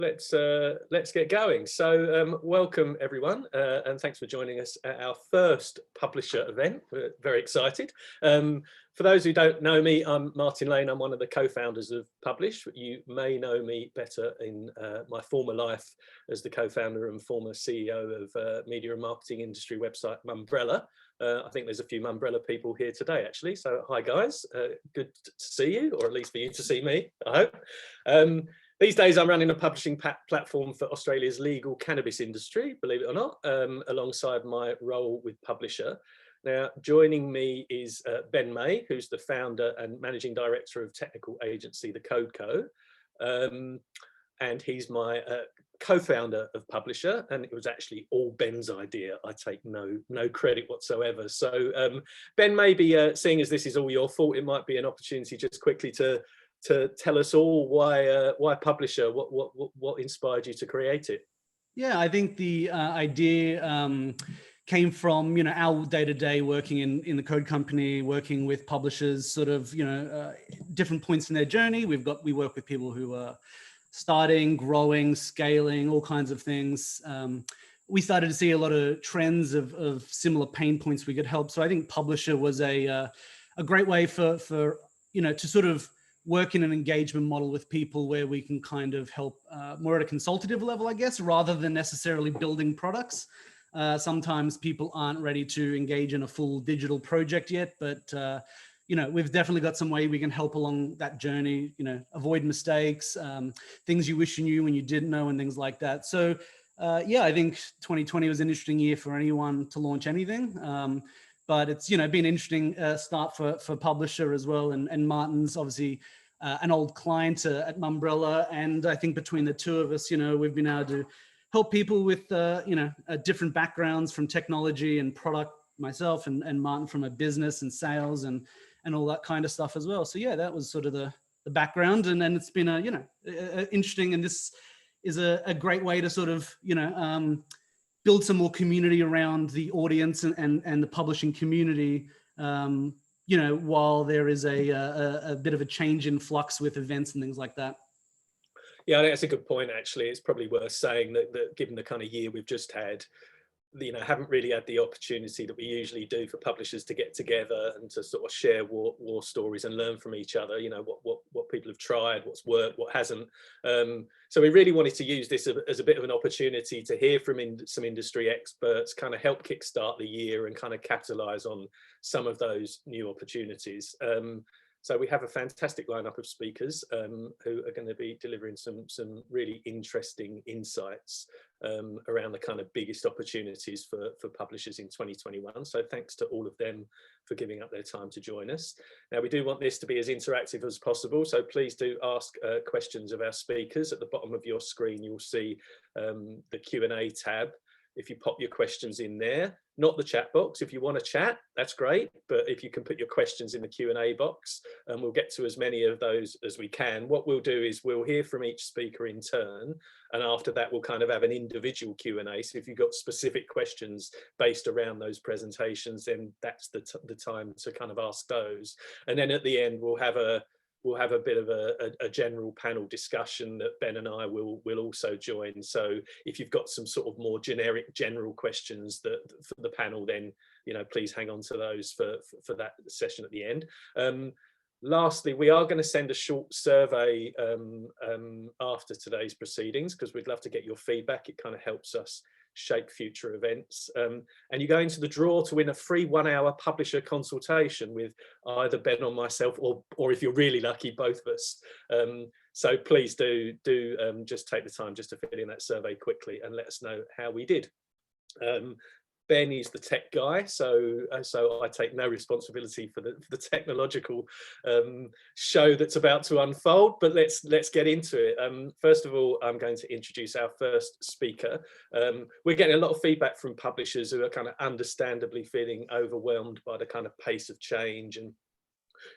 Let's get going. So welcome everyone, and thanks for joining us at our first Publisher event. We're very excited. For those who don't know me, I'm Martin Lane. I'm one of the co-founders of Publish. You may know me better in my former life as the co-founder and former CEO of media and marketing industry website Mumbrella. I think there's a few Mumbrella people here today, actually. So hi guys, good to see you, or at least for you to see me, I hope. These days I'm running a publishing platform for Australia's legal cannabis industry, believe it or not, alongside my role with Publisher. Now, joining me is Ben May, who's the founder and managing director of technical agency, The Code Co. And he's my co-founder of Publisher, and it was actually all Ben's idea. I take no credit whatsoever. So Ben, maybe seeing as this is all your fault, it might be an opportunity just quickly to tell us all why Publisher, what inspired you to create it? Yeah, I think the idea came from our day-to-day working in the code company, working with publishers, sort of different points in their journey. We work with people who are starting, growing, scaling, all kinds of things. We started to see a lot of trends of similar pain points we could help. So I think Publisher was a great way for to sort of work in an engagement model with people where we can kind of help more at a consultative level, I guess, rather than necessarily building products. Sometimes people aren't ready to engage in a full digital project yet, but we've definitely got some way we can help along that journey, avoid mistakes, things you wish you knew when you didn't know, and things like that. So yeah, I think 2020 was an interesting year for anyone to launch anything. But it's been an interesting start for Publisher as well, and Martin's obviously an old client at Mumbrella, and I think between the two of us, we've been able to help people with different backgrounds from technology and product. Myself and Martin from a business and sales and all that kind of stuff as well. So yeah, that was sort of the background, and then it's been interesting, and this is a great way to sort of build some more community around the audience and the publishing community, while there is a bit of a change in flux with events and things like that. Yeah, I think that's a good point, actually. It's probably worth saying that given the kind of year we've just had, haven't really had the opportunity that we usually do for publishers to get together and to sort of share war stories and learn from each other, what people have tried, what's worked, what hasn't. So we really wanted to use this as a bit of an opportunity to hear from some industry experts, kind of help kickstart the year and kind of capitalize on some of those new opportunities. So we have a fantastic lineup of speakers who are going to be delivering some really interesting insights around the kind of biggest opportunities for publishers in 2021. So thanks to all of them for giving up their time to join us. Now, we do want this to be as interactive as possible, so please do ask questions of our speakers. At the bottom of your screen, you'll see the Q&A tab. If you pop your questions in there, not the chat box. If you want to chat, that's great. But if you can put your questions in the Q&A box, and we'll get to as many of those as we can. What we'll do is we'll hear from each speaker in turn. And after that, we'll kind of have an individual Q&A. So if you've got specific questions based around those presentations, then that's the time to kind of ask those. And then at the end, we'll have a bit of a general panel discussion that Ben and I will also join. So if you've got some sort of more generic general questions for the panel, then please hang on to those for that session at the end. Lastly, we are going to send a short survey after today's proceedings, because we'd love to get your feedback. It kind of helps us shape future events, and you go into the draw to win a free 1-hour publisher consultation with either Ben or myself, or if you're really lucky, both of us. So please do just take the time just to fill in that survey quickly and let us know how we did. Ben is the tech guy, so I take no responsibility for the technological show that's about to unfold. But let's get into it. First of all, I'm going to introduce our first speaker. We're getting a lot of feedback from publishers who are kind of understandably feeling overwhelmed by the kind of pace of change and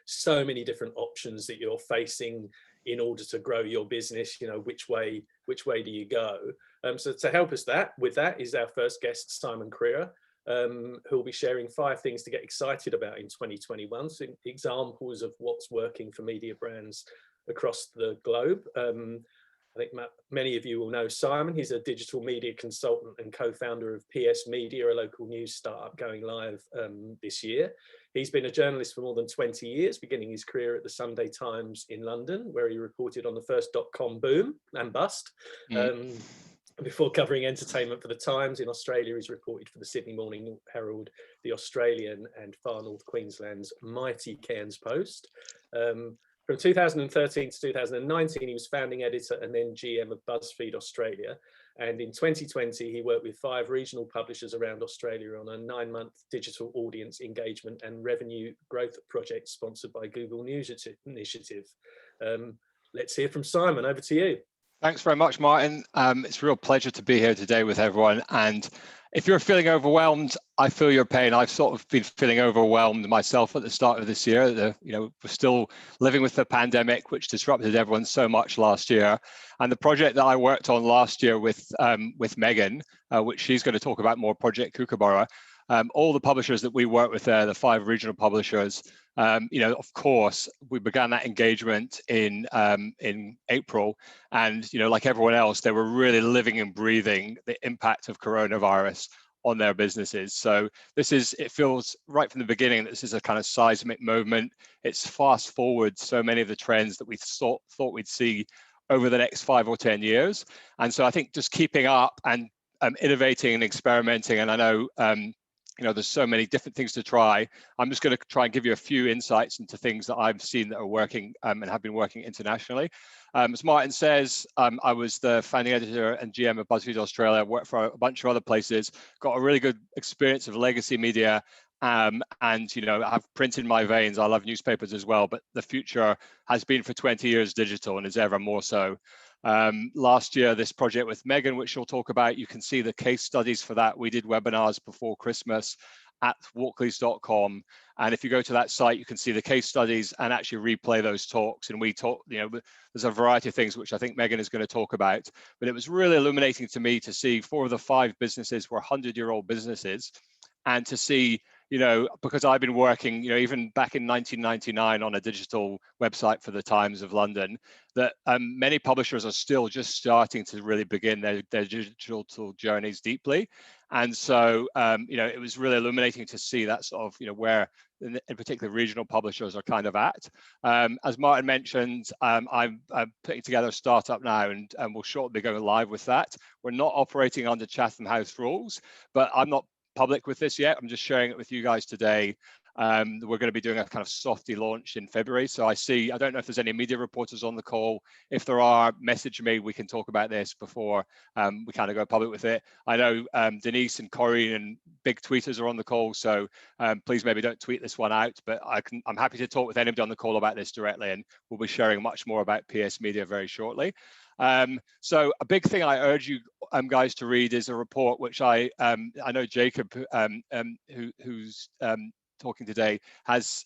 so many different options that you're facing in order to grow your business. Which way do you go? So to help us with that is our first guest, Simon Crerar, who will be sharing 5 things to get excited about in 2021. So examples of what's working for media brands across the globe. I think many of you will know Simon. He's a digital media consultant and co-founder of PS Media, a local news startup going live this year. He's been a journalist for more than 20 years, beginning his career at the Sunday Times in London, where he reported on the first dot-com boom and bust. Before covering entertainment for the Times in Australia, he's reported for the Sydney Morning Herald, the Australian, and Far North Queensland's mighty Cairns Post. From 2013 to 2019, he was founding editor and then GM of BuzzFeed Australia. And in 2020, he worked with 5 regional publishers around Australia on a 9-month digital audience engagement and revenue growth project sponsored by Google News Initiative. Let's hear from Simon. Over to you. Thanks very much, Martin. It's a real pleasure to be here today with everyone. And if you're feeling overwhelmed, I feel your pain. I've sort of been feeling overwhelmed myself at the start of this year. We're still living with the pandemic, which disrupted everyone so much last year. And the project that I worked on last year with Megan, which she's going to talk about more, Project Kookaburra, all the publishers that we work with there, the 5 regional publishers, of course, we began that engagement in April, and like everyone else, they were really living and breathing the impact of coronavirus on their businesses. So it feels right from the beginning that this is a kind of seismic moment. It's fast forward so many of the trends that we thought we'd see over the next 5 or 10 years. And so I think just keeping up and innovating and experimenting, and I know there's so many different things to try. I'm just going to try and give you a few insights into things that I've seen that are working and have been working internationally. As Martin says, I was the founding editor and GM of BuzzFeed Australia, worked for a bunch of other places, got a really good experience of legacy media, and I have print in my veins. I love newspapers as well, but the future has been for 20 years digital and is ever more so. Last year, this project with Megan, which she'll talk about, you can see the case studies for that. We did webinars before Christmas at walkleys.com. And if you go to that site, you can see the case studies and actually replay those talks. And we talk, there's a variety of things which I think Megan is going to talk about. But it was really illuminating to me to see 4 of the 5 businesses were 100-year-old businesses, and to see, because I've been working, even back in 1999 on a digital website for the Times of London, that many publishers are still just starting to really begin their digital journeys deeply. And so, it was really illuminating to see that sort of, where in particular regional publishers are kind of at. As Martin mentioned, I'm putting together a startup now, and we'll shortly be going live with that. We're not operating under Chatham House rules, but I'm not public with this yet. I'm just sharing it with you guys today. We're going to be doing a kind of softy launch in February. So I don't know if there's any media reporters on the call. If there are, message me. We can talk about this before we kind of go public with it. I know Denise and Corrine and big tweeters are on the call. So please maybe don't tweet this one out, but I'm happy to talk with anybody on the call about this directly. And we'll be sharing much more about PS Media very shortly. So a big thing I urge you guys to read is a report which I know Jacob, who's talking today, has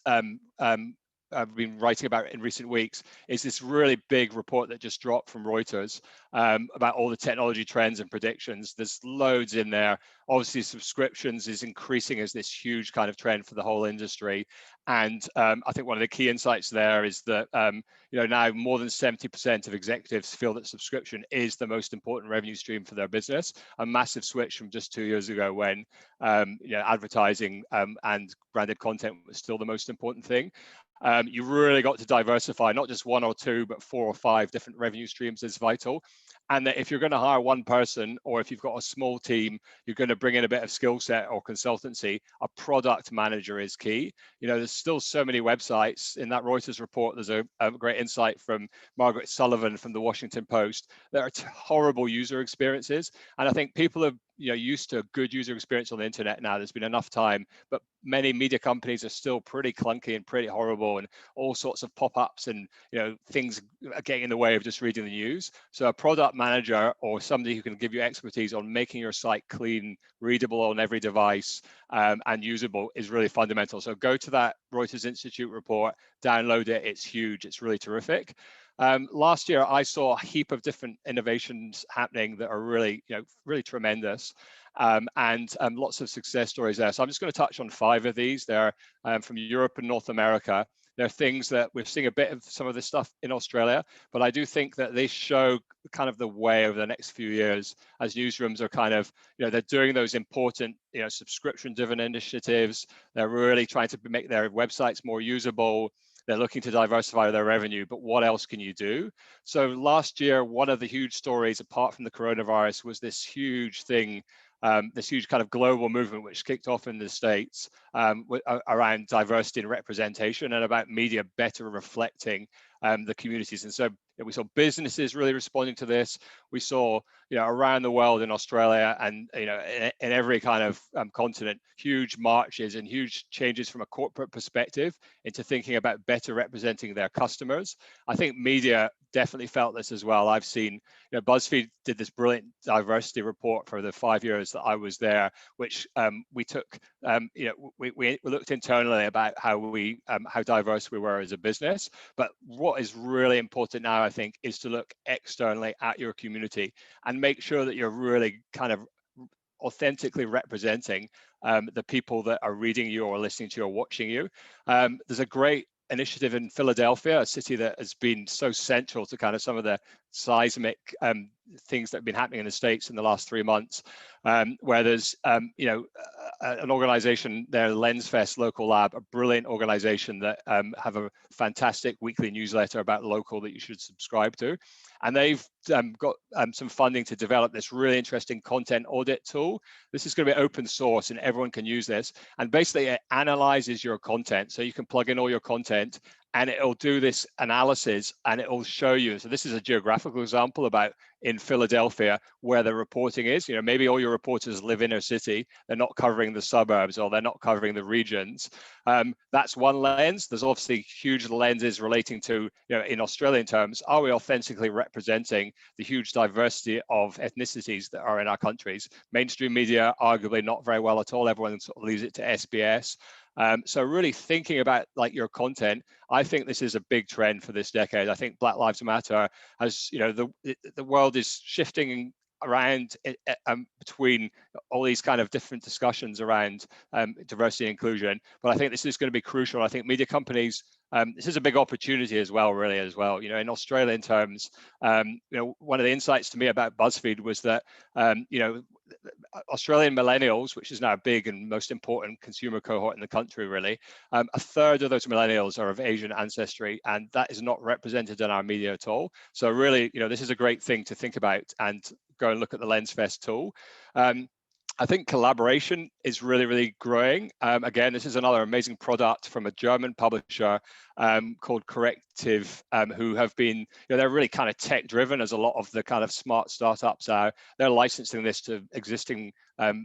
I've been writing about in recent weeks, is this really big report that just dropped from Reuters about all the technology trends and predictions. There's loads in there. Obviously, subscriptions is increasing as this huge kind of trend for the whole industry. And I think one of the key insights there is that now more than 70% of executives feel that subscription is the most important revenue stream for their business. A massive switch from just 2 years ago when advertising and branded content was still the most important thing. You really got to diversify, not just 1 or 2, but 4 or 5 different revenue streams is vital. And that if you're going to hire one person, or if you've got a small team, you're going to bring in a bit of skill set or consultancy, a product manager is key. There's still so many websites. In that Reuters report, there's a great insight from Margaret Sullivan from the Washington Post. There are horrible user experiences. And I think people are used to a good user experience on the internet now. There's been enough time, but many media companies are still pretty clunky and pretty horrible, and all sorts of pop-ups and things are getting in the way of just reading the news. So a product manager or somebody who can give you expertise on making your site clean, readable on every device, and usable is really fundamental. So go to that Reuters Institute report, download it. It's huge. It's really terrific. Last year, I saw a heap of different innovations happening that are really, really tremendous, and lots of success stories there. So I'm just going to touch on 5 of these. They're from Europe and North America. There are things that we're seeing a bit of some of this stuff in Australia, but I do think that they show kind of the way over the next few years as newsrooms are kind of, they're doing those important, subscription-driven initiatives. They're really trying to make their websites more usable. They're looking to diversify their revenue, but what else can you do? So last year, one of the huge stories, apart from the coronavirus, was this huge thing, this huge kind of global movement which kicked off in the States around diversity and representation and about media better reflecting the communities. And so we saw businesses really responding to this. We saw, around the world in Australia and, in every kind of continent, huge marches and huge changes from a corporate perspective into thinking about better representing their customers. I think media definitely felt this as well. I've seen, BuzzFeed did this brilliant diversity report for the 5 years that I was there, which we took, we looked internally about how diverse we were as a business. But what is really important now, I think, is to look externally at your community and make sure that you're really kind of authentically representing the people that are reading you or listening to you or watching you. There's a great initiative in Philadelphia, a city that has been so central to kind of some of the seismic things that have been happening in the States in the last 3 months, where there's, an organization there, LensFest Local Lab, a brilliant organization that have a fantastic weekly newsletter about local that you should subscribe to. And they've got some funding to develop this really interesting content audit tool. This is going to be open source and everyone can use this. And basically it analyzes your content. So you can plug in all your content and it'll do this analysis and it'll show you. So this is a geographical example about in Philadelphia where the reporting is. Maybe all your reporters live in a city, they're not covering the suburbs or they're not covering the regions. That's one lens. There's obviously huge lenses relating to, in Australian terms, are we authentically representing the huge diversity of ethnicities that are in our countries? Mainstream media, arguably not very well at all. Everyone sort of leaves it to SBS. So really thinking about like your content, I think this is a big trend for this decade. I think Black Lives Matter has, the world is shifting around between all these kind of different discussions around diversity and inclusion. But I think this is going to be crucial. I think media companies, this is a big opportunity as well, really, as well. In Australian terms, one of the insights to me about BuzzFeed was that, Australian millennials, which is now a big and most important consumer cohort in the country, really, a third of those millennials are of Asian ancestry, and that is not represented in our media at all. So really, this is a great thing to think about and go and look at the LensFest tool. I think collaboration is really, really growing. Again, this is another amazing product from a German publisher called Corrective, who have been, they're really kind of tech driven, as a lot of the kind of smart startups are. They're licensing this to existing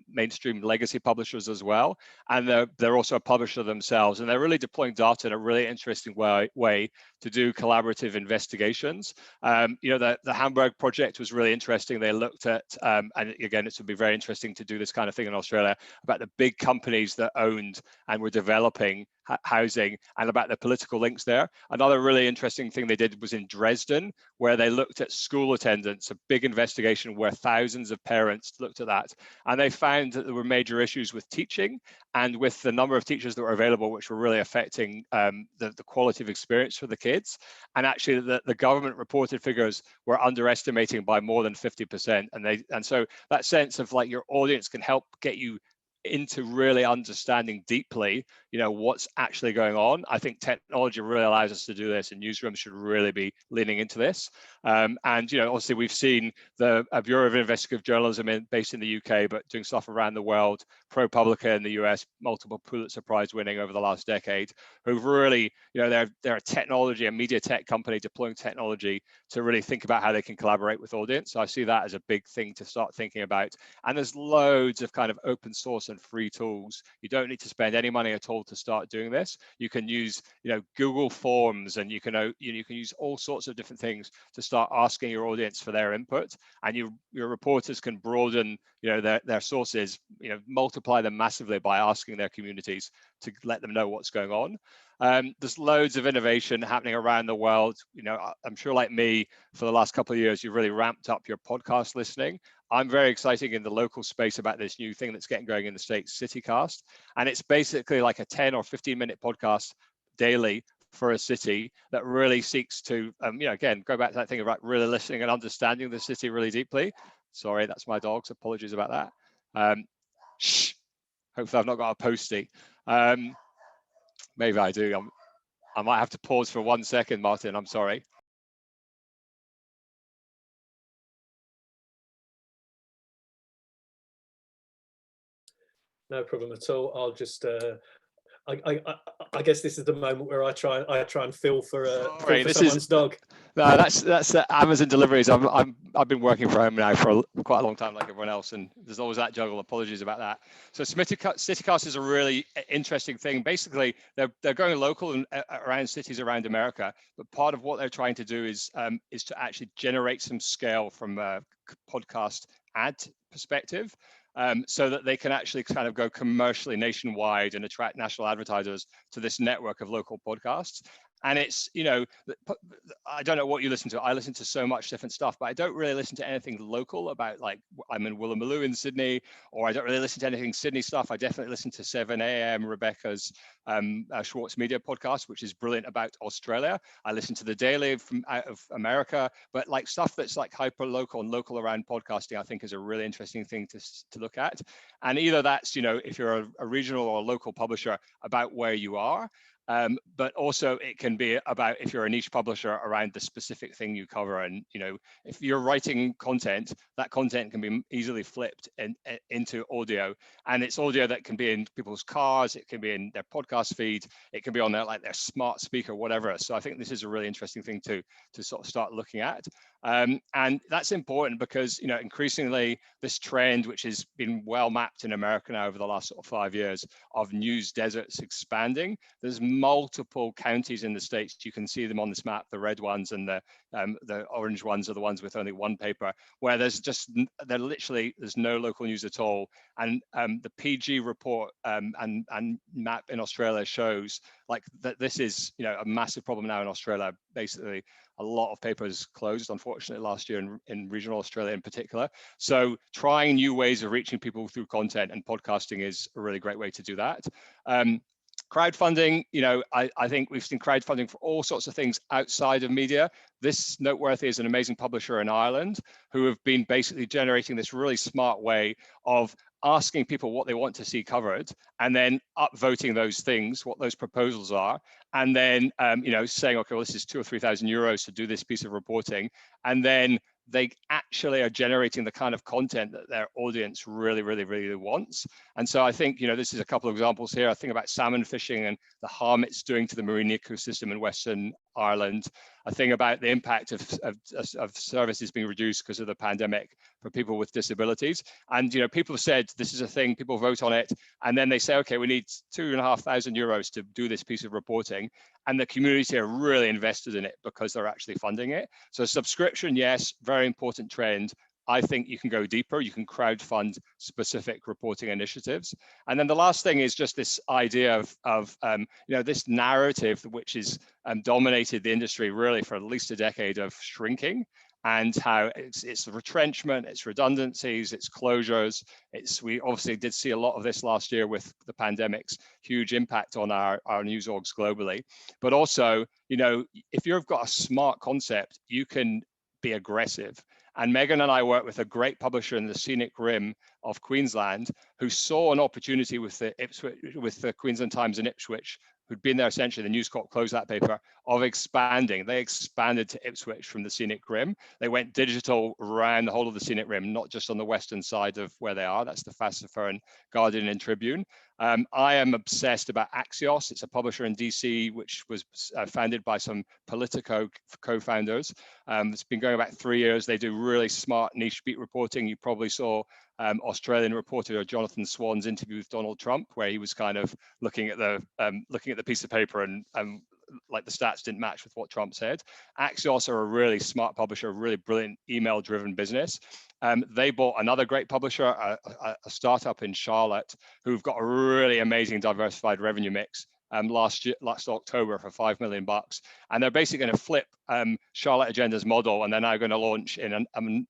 mainstream legacy publishers as well. And they're also a publisher themselves. And they're really deploying data in a really interesting way to do collaborative investigations. The Hamburg project was really interesting. They looked at, and again, it would be very interesting to do this kind of thing in Australia, about the big companies that owned and were developing housing and about the political links there. Another really interesting thing they did was in Dresden, where they looked at school attendance, a big investigation where thousands of parents looked at that. And they found that there were major issues with teaching and with the number of teachers that were available, which were really affecting the quality of experience for the kids. And actually the government reported figures were underestimating by more than 50%. And so that sense of like your audience can help get you into really understanding deeply, what's actually going on. I think technology really allows us to do this, and newsrooms should really be leaning into this. And obviously we've seen the Bureau of Investigative Journalism based in the UK, but doing stuff around the world. ProPublica in the US, multiple Pulitzer Prize winning over the last decade, who've really, they're a technology, a media tech company deploying technology to really think about how they can collaborate with audience. So I see that as a big thing to start thinking about. And there's loads of kind of open source and free tools. You don't need to spend any money at all to start doing this. You can use, Google Forms, and you can use all sorts of different things to start asking your audience for their input. And your reporters can broaden, their sources, multiply them massively by asking their communities to let them know what's going on. There's loads of innovation happening around the world. I'm sure, like me, for the last couple of years, you've really ramped up your podcast listening. I'm very excited in the local space about this new thing that's getting going in the States, CityCast. And it's basically like a 10 or 15 minute podcast daily for a city that really seeks to, again, go back to that thing about really listening and understanding the city really deeply. Sorry, that's my dogs. Apologies about that. Shh. Hopefully I've not got a postie. Maybe I do. I might have to pause for 1 second, Martin. I'm sorry. No problem at all. I'll just I guess this is the moment where I try and feel for someone's dog. No, that's Amazon deliveries. I've been working from home now for quite a long time, like everyone else, and there's always that juggle. Apologies about that. So CityCast is a really interesting thing. Basically, they're going local and around cities around America, but part of what they're trying to do is to actually generate some scale from a podcast ad perspective. So that they can actually kind of go commercially nationwide and attract national advertisers to this network of local podcasts. And it's, I don't know what you listen to. I listen to so much different stuff, but I don't really listen to anything local about, like, I'm in Woolloomooloo in Sydney, or I don't really listen to anything Sydney stuff. I definitely listen to 7 a.m. Rebecca's Schwartz Media podcast, which is brilliant about Australia. I listen to The Daily from out of America, but like stuff that's like hyper local and local around podcasting, I think is a really interesting thing to look at. And either that's, if you're a regional or a local publisher, about where you are, but also it can be about if you're a niche publisher around the specific thing you cover. And if you're writing content, that content can be easily flipped into audio, and it's audio that can be in people's cars, it can be in their podcast feed, it can be on their smart speaker, whatever. So I think this is a really interesting thing to sort of start looking at. And that's important because increasingly this trend, which has been well mapped in America now over the last sort of 5 years, of news deserts expanding. There's multiple counties in the States. You can see them on this map. The red ones and the orange ones are the ones with only one paper, where there's no local news at all. And the PG report and map in Australia shows like that this is a massive problem now in Australia. Basically, a lot of papers closed, unfortunately, last year in regional Australia in particular. So trying new ways of reaching people through content, and podcasting is a really great way to do that. Crowdfunding, I think we've seen crowdfunding for all sorts of things outside of media. This Noteworthy is an amazing publisher in Ireland who have been basically generating this really smart way of asking people what they want to see covered, and then upvoting those things, what those proposals are, and then saying, okay, well, this is €2,000 or €3,000 to do this piece of reporting, and then they actually are generating the kind of content that their audience really, really, really wants. And so I think, this is a couple of examples here. I think about salmon fishing and the harm it's doing to the marine ecosystem in Western Ireland. I think about the impact of services being reduced because of the pandemic for people with disabilities. And, people have said this is a thing, people vote on it, and then they say, okay, we need €2,500 to do this piece of reporting. And the community are really invested in it because they're actually funding it. So subscription, yes, very important trend. I think you can go deeper. You can crowdfund specific reporting initiatives. And then the last thing is just this idea of this narrative, which has dominated the industry really for at least a decade, of shrinking, and how it's retrenchment, it's redundancies, it's closures. We obviously did see a lot of this last year with the pandemic's huge impact on our news orgs globally. But also, if you've got a smart concept, you can be aggressive. And Megan and I worked with a great publisher in the scenic rim of Queensland who saw an opportunity with the Queensland Times in Ipswich, who'd been there essentially, the News Corp closed that paper, of expanding. They expanded to Ipswich from the scenic rim. They went digital around the whole of the scenic rim, not just on the western side of where they are. That's the Fassifer and Guardian and Tribune. I am obsessed about Axios. It's a publisher in DC, which was founded by some Politico co-founders. It's been going about 3 years. They do really smart niche beat reporting. You probably saw Australian reporter Jonathan Swan's interview with Donald Trump, where he was kind of looking at the piece of paper and like the stats didn't match with what Trump said. Axios are a really smart publisher, a really brilliant email-driven business. They bought another great publisher, a startup in Charlotte, who've got a really amazing diversified revenue mix. Last October for $5 million, and they're basically going to flip Charlotte Agenda's model, and they're now going to launch in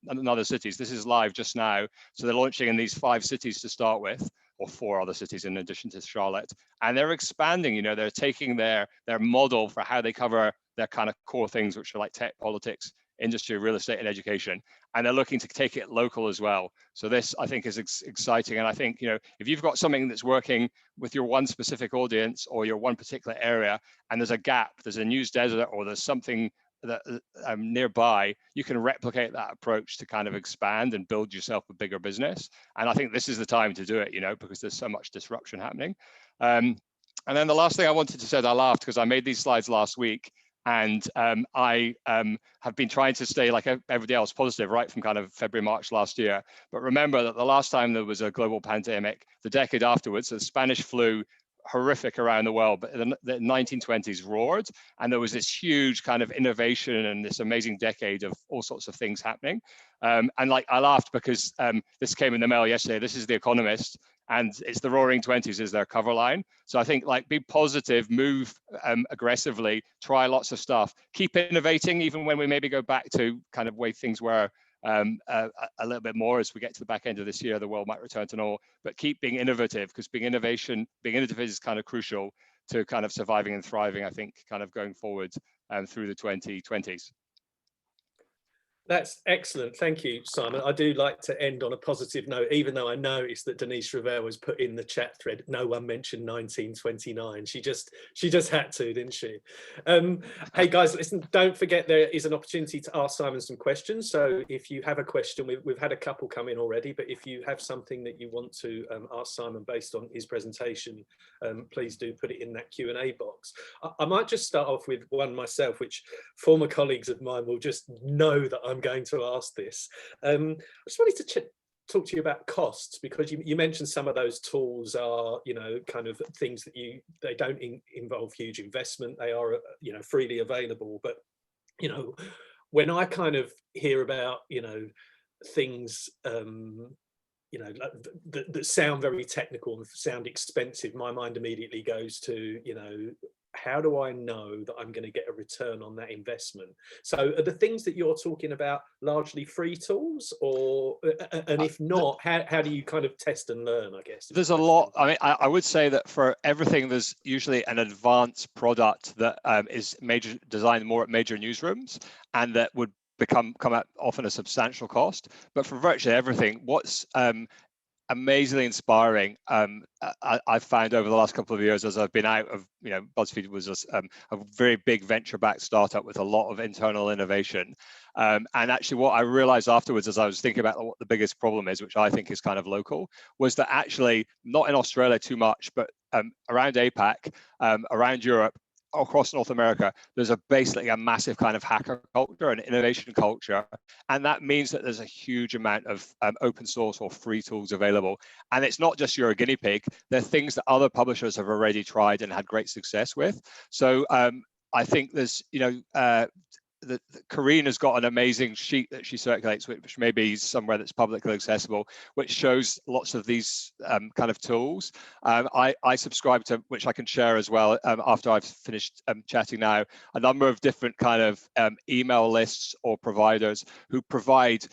another cities. This is live just now, so they're launching in these 5 cities to start with, or 4 other cities in addition to Charlotte. And they're expanding, they're taking their model for how they cover their kind of core things, which are like tech, politics, industry, real estate, and education. And they're looking to take it local as well. So this, I think, is exciting. And I think, if you've got something that's working with your one specific audience or your one particular area, and there's a gap, there's a news desert, or there's something that nearby, you can replicate that approach to kind of expand and build yourself a bigger business. And I think this is the time to do it, because there's so much disruption happening. And then the last thing I wanted to say, I laughed because I made these slides last week, and I have been trying to stay like everybody else positive right from kind of February, March last year. But remember that the last time there was a global pandemic, the decade afterwards, the Spanish flu, horrific around the world, but the 1920s roared, and there was this huge kind of innovation and this amazing decade of all sorts of things happening. And like I laughed because this came in the mail yesterday. This is The Economist, and it's the Roaring Twenties is their cover line. So I think like be positive, move aggressively, try lots of stuff, keep innovating even when we maybe go back to kind of way things were a little bit more as we get to the back end of this year. The world might return to normal, but keep being innovative, because being innovative is kind of crucial to kind of surviving and thriving, I think, kind of going forward through the 2020s. That's excellent. Thank you, Simon. I do like to end on a positive note, even though I noticed that Denise Revere was put in the chat thread. No one mentioned 1929. She just had to, didn't she? Hey guys, listen, don't forget there is an opportunity to ask Simon some questions. So if you have a question, we've had a couple come in already, but if you have something that you want to ask Simon based on his presentation, please do put it in that Q&A box. I might just start off with one myself, which former colleagues of mine will just know that I'm going to ask this. I just wanted to talk to you about costs, because you mentioned some of those tools are, kind of things that they don't involve huge investment. They are, freely available. But, when I kind of hear about, things, that sound very technical and sound expensive, my mind immediately goes to, how do I know that I'm going to get a return on that investment? So are the things that you're talking about largely free tools, or, and if not, how do you kind of test and learn, I guess? There's a lot. I mean, I would say that for everything, there's usually an advanced product that is designed more at major newsrooms, and that would come at often a substantial cost. But for virtually everything, what's amazingly inspiring, I've found over the last couple of years as I've been out of, BuzzFeed was a very big venture-backed startup with a lot of internal innovation. And actually what I realized afterwards, as I was thinking about what the biggest problem is, which I think is kind of local, was that actually not in Australia too much, but around APAC, around Europe, across North America, there's basically a massive kind of hacker culture and innovation culture. And that means that there's a huge amount of open source or free tools available. And it's not just you're a guinea pig, they're things that other publishers have already tried and had great success with. So I think there's, Corinne has got an amazing sheet that she circulates, which maybe is somewhere that's publicly accessible, which shows lots of these kind of tools. I subscribe to, which I can share as well after I've finished chatting now, a number of different kind of email lists or providers who provide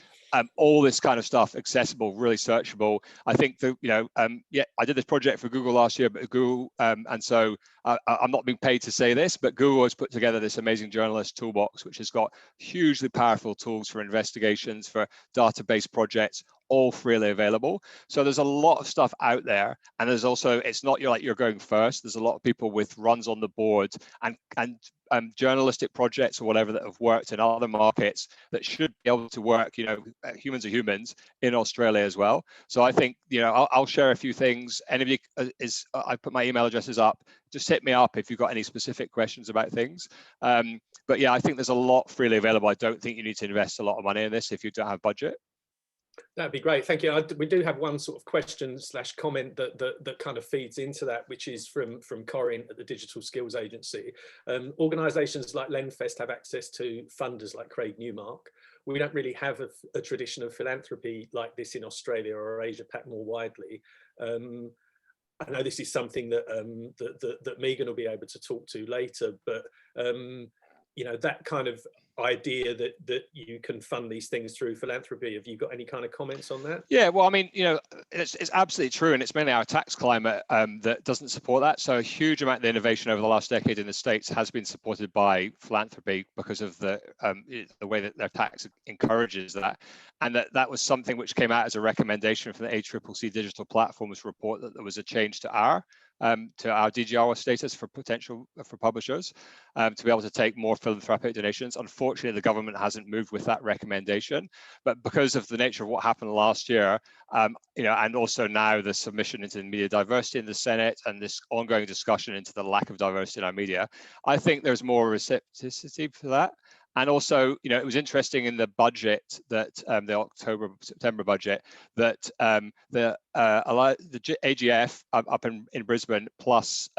all this kind of stuff accessible, really searchable. I think that, I did this project for Google last year, but Google, and so I'm not being paid to say this, but Google has put together this amazing journalist toolbox, which has got hugely powerful tools for investigations, for database projects, all freely available. So there's a lot of stuff out there, and there's also, it's not you're going first. There's a lot of people with runs on the board and journalistic projects or whatever that have worked in other markets that should be able to work, humans are humans, in Australia as well. So I think, I'll share a few things. Anybody I put my email addresses up, just hit me up if you've got any specific questions about things. But yeah, I think there's a lot freely available. I don't think you need to invest a lot of money in this if you don't have budget. That'd be great, thank you. We do have one sort of question / comment that kind of feeds into that, which is from Corinne at the Digital Skills Agency. Organisations like Lenfest have access to funders like Craig Newmark. We don't really have a tradition of philanthropy like this in Australia or Asia Pac more widely. I know this is something that that Megan will be able to talk to later, but that kind of idea that you can fund these things through philanthropy. Have you got any kind of comments on that? Yeah, well, I mean, it's absolutely true, and it's mainly our tax climate that doesn't support that. So a huge amount of the innovation over the last decade in the States has been supported by philanthropy because of the way that their tax encourages that, and that was something which came out as a recommendation from the ACCC Digital Platforms report, that there was a change to our DGR status for publishers to be able to take more philanthropic donations. Unfortunately, the government hasn't moved with that recommendation, but because of the nature of what happened last year, and also now the submission into media diversity in the Senate and this ongoing discussion into the lack of diversity in our media, I think there's more receptivity for that. And also, it was interesting in the budget that the September budget that the AGF up in Brisbane plus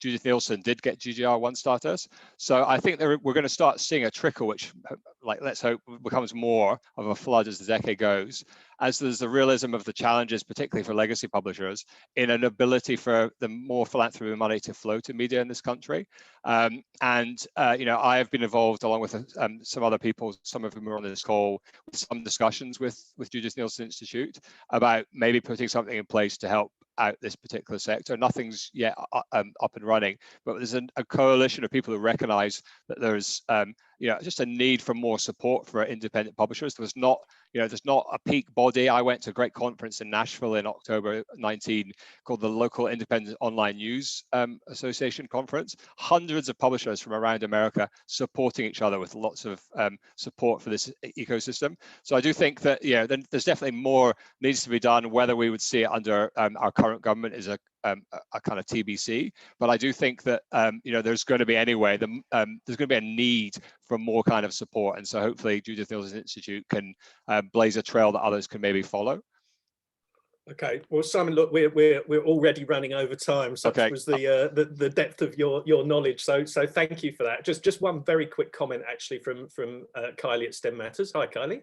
Judith Nielsen did get GGR1 status. So I think we're going to start seeing a trickle, which, let's hope becomes more of a flood as the decade goes, as there's the realism of the challenges, particularly for legacy publishers, in an ability for the more philanthropy money to flow to media in this country. I have been involved, along with some other people, some of whom are on this call, with some discussions with Judith Nielsen Institute about maybe putting something in place to help out this particular sector. Nothing's yet up and running, but there's a coalition of people who recognize that there's just a need for more support for independent publishers. There's not a peak body. I went to a great conference in Nashville in October 19 called the Local Independent Online News Association Conference. Hundreds of publishers from around America supporting each other with lots of support for this ecosystem. So I do think that there's definitely more needs to be done. Whether we would see it under our current government is a kind of TBC, but I do think that there's going to be there's going to be a need for more kind of support, and so hopefully Judith Nielsen Institute can blaze a trail that others can maybe follow. Okay, well, Simon, look, we're already running over time. Such was the depth of your knowledge. So thank you for that. Just one very quick comment, actually, from Kylie at STEM Matters. Hi, Kylie.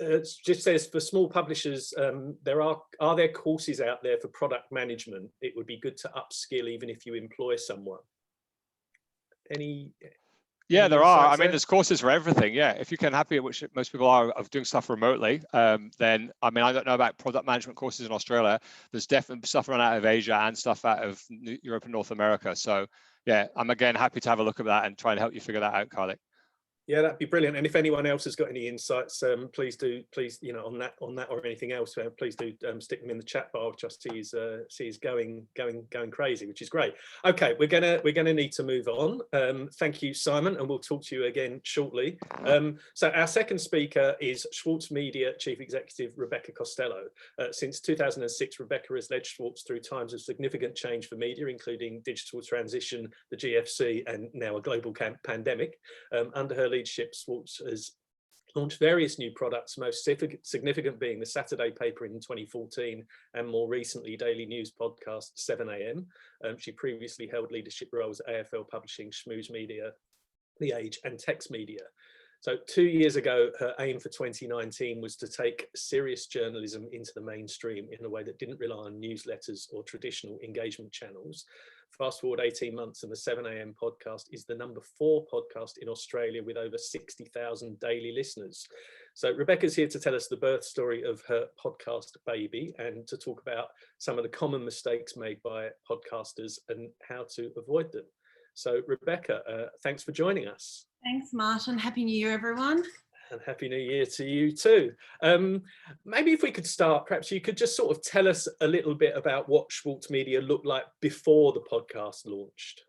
It just says, for small publishers, are there courses out there for product management? It would be good to upskill even if you employ someone. Yeah, there are. I mean, there's courses for everything. Yeah, if you can happy, which most people are, of doing stuff remotely, then I mean, I don't know about product management courses in Australia. There's definitely stuff run out of Asia and stuff out of Europe and North America. So yeah, I'm again happy to have a look at that and try and help you figure that out, Kylie. Yeah, that'd be brilliant. And if anyone else has got any insights, please on that or anything else, please do stick them in the chat bar, which I see is going crazy, which is great. Okay, we're gonna need to move on. Thank you, Simon, and we'll talk to you again shortly. So our second speaker is Schwartz Media Chief Executive Rebecca Costello. Since 2006, Rebecca has led Schwartz through times of significant change for media, including digital transition, the GFC, and now a global pandemic. Under her leadership, Schwartz has launched various new products, most significant being the Saturday paper in 2014, and more recently daily news podcast 7am. She previously held leadership roles at AFL Publishing, Schmooze Media, The Age, and Text Media. So 2 years ago, her aim for 2019 was to take serious journalism into the mainstream in a way that didn't rely on newsletters or traditional engagement channels. Fast forward 18 months and the 7am podcast is the #4 podcast in Australia with over 60,000 daily listeners. So Rebecca's here to tell us the birth story of her podcast baby and to talk about some of the common mistakes made by podcasters and how to avoid them. So Rebecca, thanks for joining us. Thanks, Martin. Happy New Year, everyone. And Happy New Year to you too. Maybe if we could start, perhaps you could just sort of tell us a little bit about what Schwartz Media looked like before the podcast launched.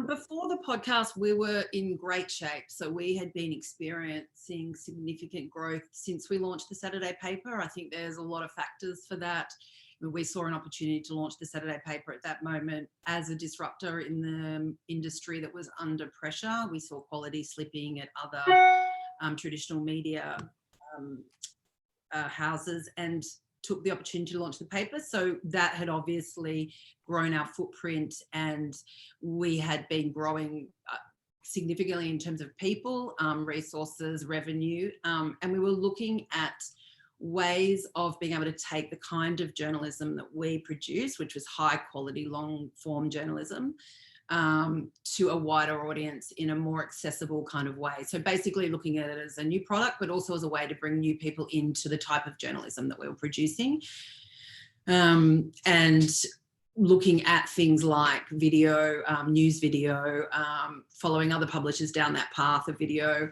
Before the podcast, we were in great shape. So we had been experiencing significant growth since we launched the Saturday paper. I think there's a lot of factors for that. We saw an opportunity to launch the Saturday paper at that moment as a disruptor in the industry that was under pressure. We saw quality slipping at other traditional media houses and took the opportunity to launch the paper. So that had obviously grown our footprint, and we had been growing significantly in terms of people, resources, revenue, and we were looking at ways of being able to take the kind of journalism that we produce, which was high quality, long form journalism, to a wider audience in a more accessible kind of way. So basically looking at it as a new product, but also as a way to bring new people into the type of journalism that we were producing. And looking at things like video, news video, following other publishers down that path of video,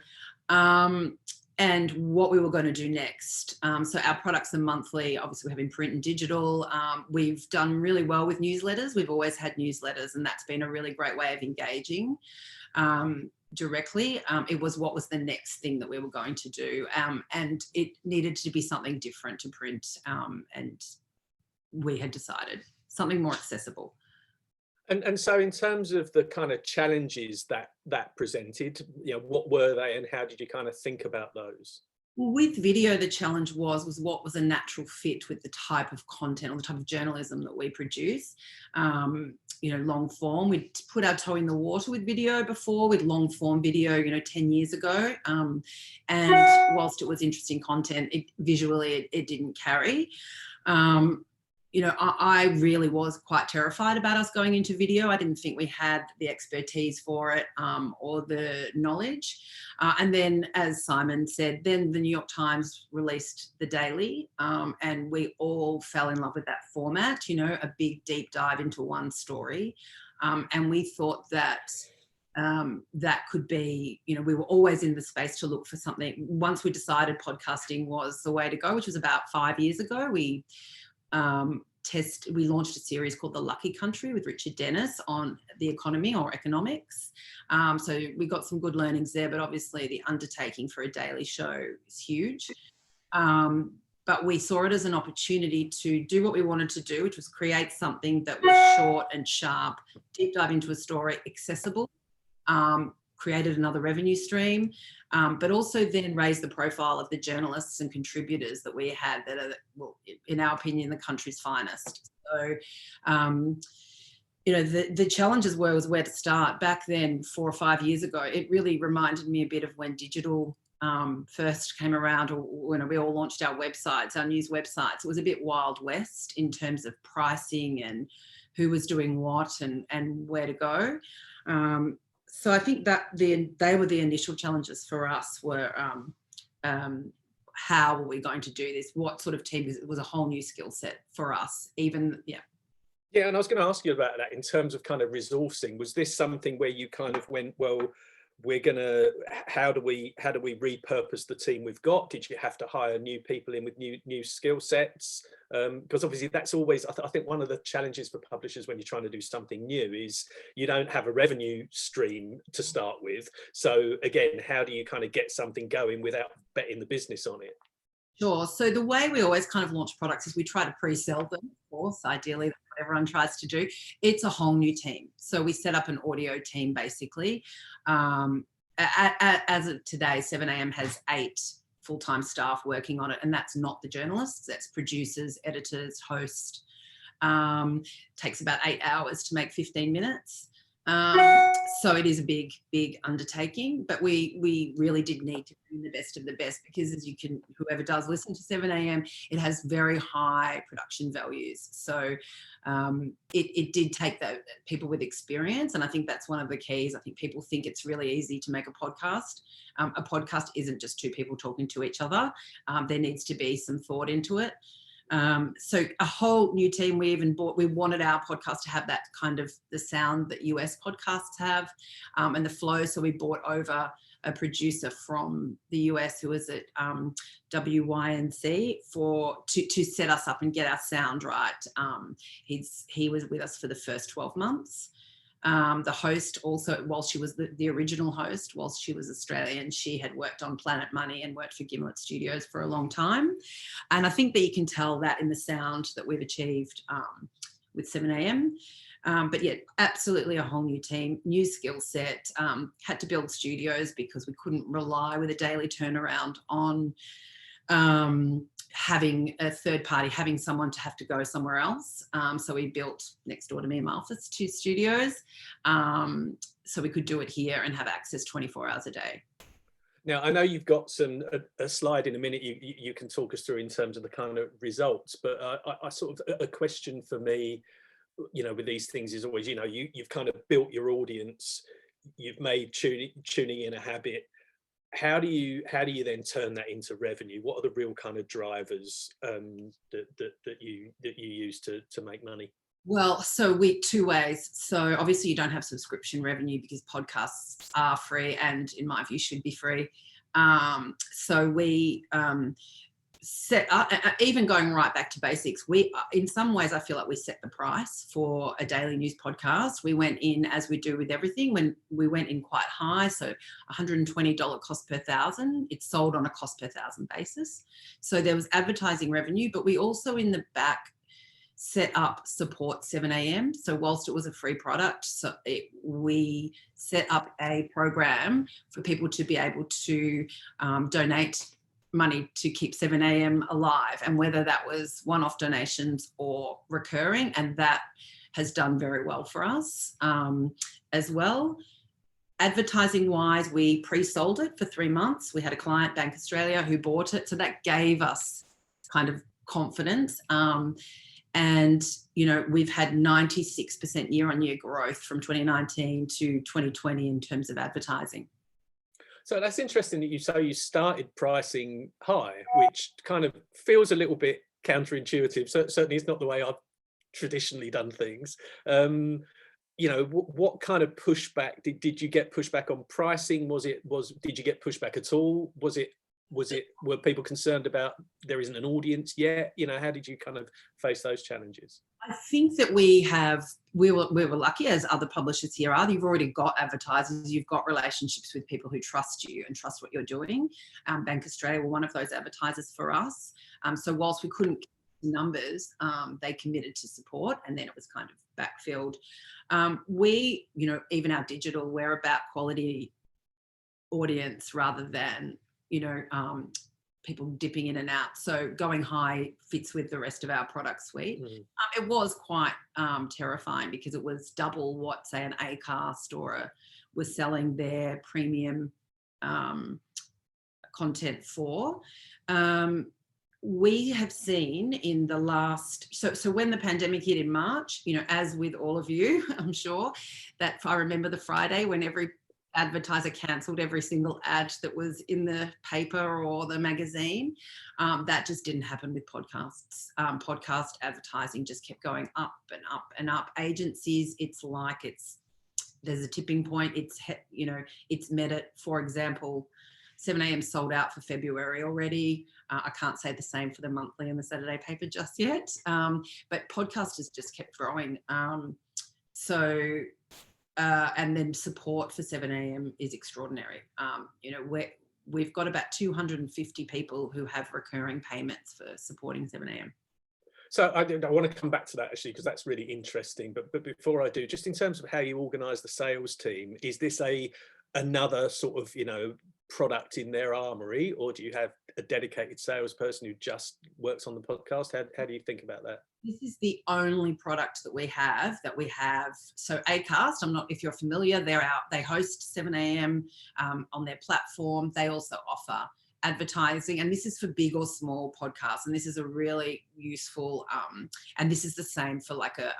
and what we were going to do next. So our products are monthly. Obviously, we have in print and digital. We've done really well with newsletters. We've always had newsletters, and that's been a really great way of engaging directly. It was what was the next thing that we were going to do, and it needed to be something different to print, and we had decided something more accessible. And so in terms of the kind of challenges that presented, what were they and how did you kind of think about those? Well, with video, the challenge was what was a natural fit with the type of content or the type of journalism that we produce. Long form. We'd put our toe in the water with video before, with long form video, 10 years ago. And whilst it was interesting content, visually it didn't carry. I really was quite terrified about us going into video. I didn't think we had the expertise for it, or the knowledge. And then, as Simon said, then the New York Times released the Daily, and we all fell in love with that format, a big deep dive into one story. And we thought that that could be, we were always in the space to look for something. Once we decided podcasting was the way to go, which was about 5 years ago, we launched a series called The Lucky Country with Richard Dennis on the economy or economics. So we got some good learnings there, but obviously the undertaking for a daily show is huge. But we saw it as an opportunity to do what we wanted to do, which was create something that was short and sharp, deep dive into a story, accessible, created another revenue stream, but also then raised the profile of the journalists and contributors that we had that are, well, in our opinion, the country's finest. So, the challenges was where to start. Back then, 4 or 5 years ago, it really reminded me a bit of when digital first came around, or when we all launched our websites, our news websites. It was a bit Wild West in terms of pricing and who was doing what and where to go. So I think that they were the initial challenges for us were how were we going to do this? What sort of team? It was a whole new skill set for us. Yeah, and I was going to ask you about that in terms of kind of resourcing. Was this something where you kind of went, well, how do we repurpose the team we've got? Did you have to hire new people in with new skill sets? Because obviously that's always, I think one of the challenges for publishers when you're trying to do something new is you don't have a revenue stream to start with. So again, how do you kind of get something going without betting the business on it? Sure. So the way we always kind of launch products is we try to pre-sell them, of course, ideally that's what everyone tries to do. It's a whole new team. So we set up an audio team basically. As of today, 7am has 8 full-time staff working on it, and that's not the journalists, that's producers, editors, hosts. Takes about 8 hours to make 15 minutes. So it is a big undertaking, but we really did need to bring the best of the best, because as you can, whoever does listen to 7am, it has very high production values. So it did take people with experience, and I think that's one of the keys. I think people think it's really easy to make a podcast. A podcast isn't just 2 people talking to each other. There needs to be some thought into it. So a whole new team. We wanted our podcast to have that kind of the sound that US podcasts have, and the flow. So we brought over a producer from the US who was at WYNC to set us up and get our sound right. He was with us for the first 12 months. The host also, while she was the original host, whilst she was Australian, she had worked on Planet Money and worked for Gimlet Studios for a long time. And I think that you can tell that in the sound that we've achieved with 7am. But yeah, absolutely a whole new team, new skill set. Had to build studios because we couldn't rely with a daily turnaround on having a third party, having someone to have to go somewhere else. So we built next door to me in my office 2 studios, so we could do it here and have access 24 hours a day. Now, I know you've got a slide in a minute you can talk us through in terms of the kind of results, but I sort of, a question for me with these things is always, you've kind of built your audience, you've made tuning in a habit. How do you then turn that into revenue? What are the real kind of drivers that you use to make money? Well, so we two ways. So obviously you don't have subscription revenue because podcasts are free and in my view should be free. So we set up, even going right back to basics, we, in some ways, I feel like we set the price for a daily news podcast. We went in, as we do with everything, when we went in quite high, so $120 cost per thousand. It's sold on a cost per thousand basis. So there was advertising revenue, but we also in the back set up support 7 a.m. So whilst it was a free product, we set up a program for people to be able to donate money to keep 7 a.m. alive, and whether that was one-off donations or recurring, and that has done very well for us as well. Advertising wise, we pre-sold it for 3 months. We had a client, Bank Australia, who bought it, so that gave us kind of confidence. And we've had 96% year-on-year growth from 2019 to 2020 in terms of advertising. So that's interesting that you started pricing high, which kind of feels a little bit counterintuitive. So certainly it's not the way I've traditionally done things. What kind of pushback did you get? Pushback on pricing? Did you get pushback at all? Were people concerned about there isn't an audience yet? How did you kind of face those challenges? I think that we were lucky, as other publishers here are. You've already got advertisers, you've got relationships with people who trust you and trust what you're doing. Bank Australia were one of those advertisers for us. So whilst we couldn't get numbers, they committed to support, and then it was kind of backfilled. Even our digital, we're about quality audience rather than people dipping in and out. So going high fits with the rest of our product suite. It was quite terrifying because it was double what, say, an Acast was selling their premium content for. We have seen in the last, so when the pandemic hit in March, as with all of you, I'm sure, that I remember the Friday when every advertiser cancelled every single ad that was in the paper or the magazine. That just didn't happen with podcasts. Podcast advertising just kept going up and up and up. Agencies, there's a tipping point. It's met it. For example, 7 a.m. sold out for February already. I can't say the same for the monthly and the Saturday paper just yet. But podcasters just kept growing. And then support for 7 a.m. is extraordinary. We've got about 250 people who have recurring payments for supporting 7 a.m. So I want to come back to that actually, because that's really interesting. But before I do, just in terms of how you organise the sales team, is this another sort of product in their armory, or do you have a dedicated salesperson who just works on the podcast? How do you think about that? This is the only product that we have. So Acast, if you're familiar, they host 7 a.m. On their platform. They also offer advertising, and this is for big or small podcasts, and this is a really useful, and this is the same for like a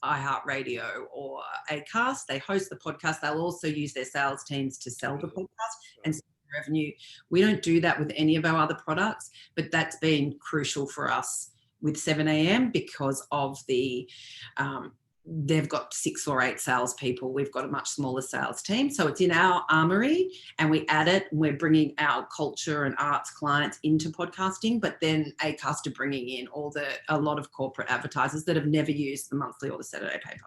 iHeartRadio or Acast. They host the podcast. They'll also use their sales teams to sell the podcast and revenue. We don't do that with any of our other products, but that's been crucial for us with 7 a.m. because of they've got 6 or 8 salespeople. We've got a much smaller sales team. So it's in our armory and we add it, and we're bringing our culture and arts clients into podcasting, but then Acast are bringing in a lot of corporate advertisers that have never used the monthly or the Saturday paper.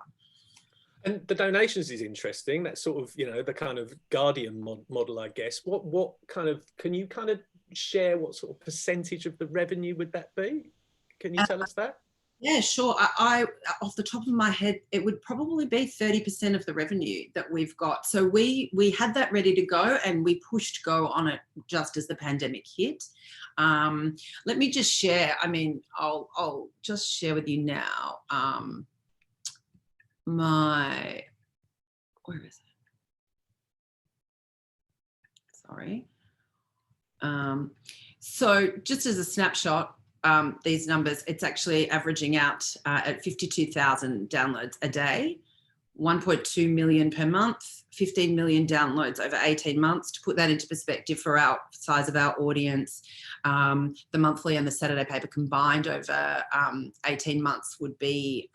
And the donations is interesting. That's sort of, the kind of Guardian model, I guess. What kind of, can you kind of share what sort of percentage of the revenue would that be? Can you tell us that? Yeah, sure. I off the top of my head, it would probably be 30% of the revenue that we've got. So we had that ready to go, and we pushed go on it just as the pandemic hit. Let me just share. I'll just share with you now. Where is it? Sorry. So just as a snapshot, these numbers, it's actually averaging out at 52,000 downloads a day, 1.2 million per month, 15 million downloads over 18 months. To put that into perspective for our size of our audience, the monthly and the Saturday paper combined over 18 months would be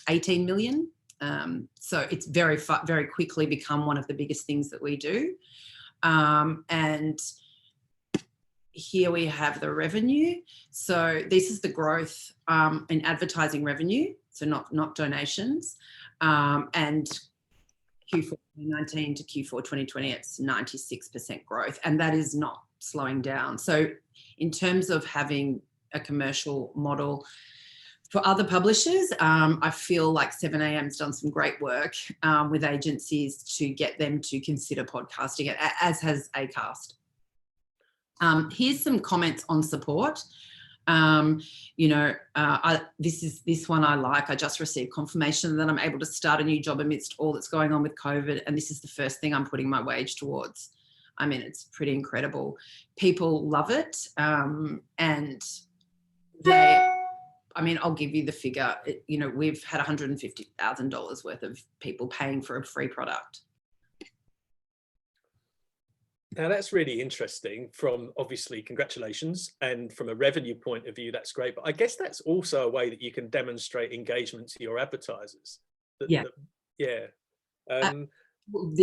18 million. So it's very quickly become one of the biggest things that we do. And here we have the revenue. So this is the growth in advertising revenue, so not donations. And Q4 2019 to Q4 2020, it's 96% growth, and that is not slowing down. So in terms of having a commercial model for other publishers, I feel like 7am's done some great work with agencies to get them to consider podcasting, as has Acast. Here's some comments on support. This one I like. I just received confirmation that I'm able to start a new job amidst all that's going on with COVID, and this is the first thing I'm putting my wage towards. I mean, it's pretty incredible. People love it, and I'll give you the figure. We've had $150,000 worth of people paying for a free product. Now that's really interesting. From obviously, congratulations, and from a revenue point of view, that's great. But I guess that's also a way that you can demonstrate engagement to your advertisers. The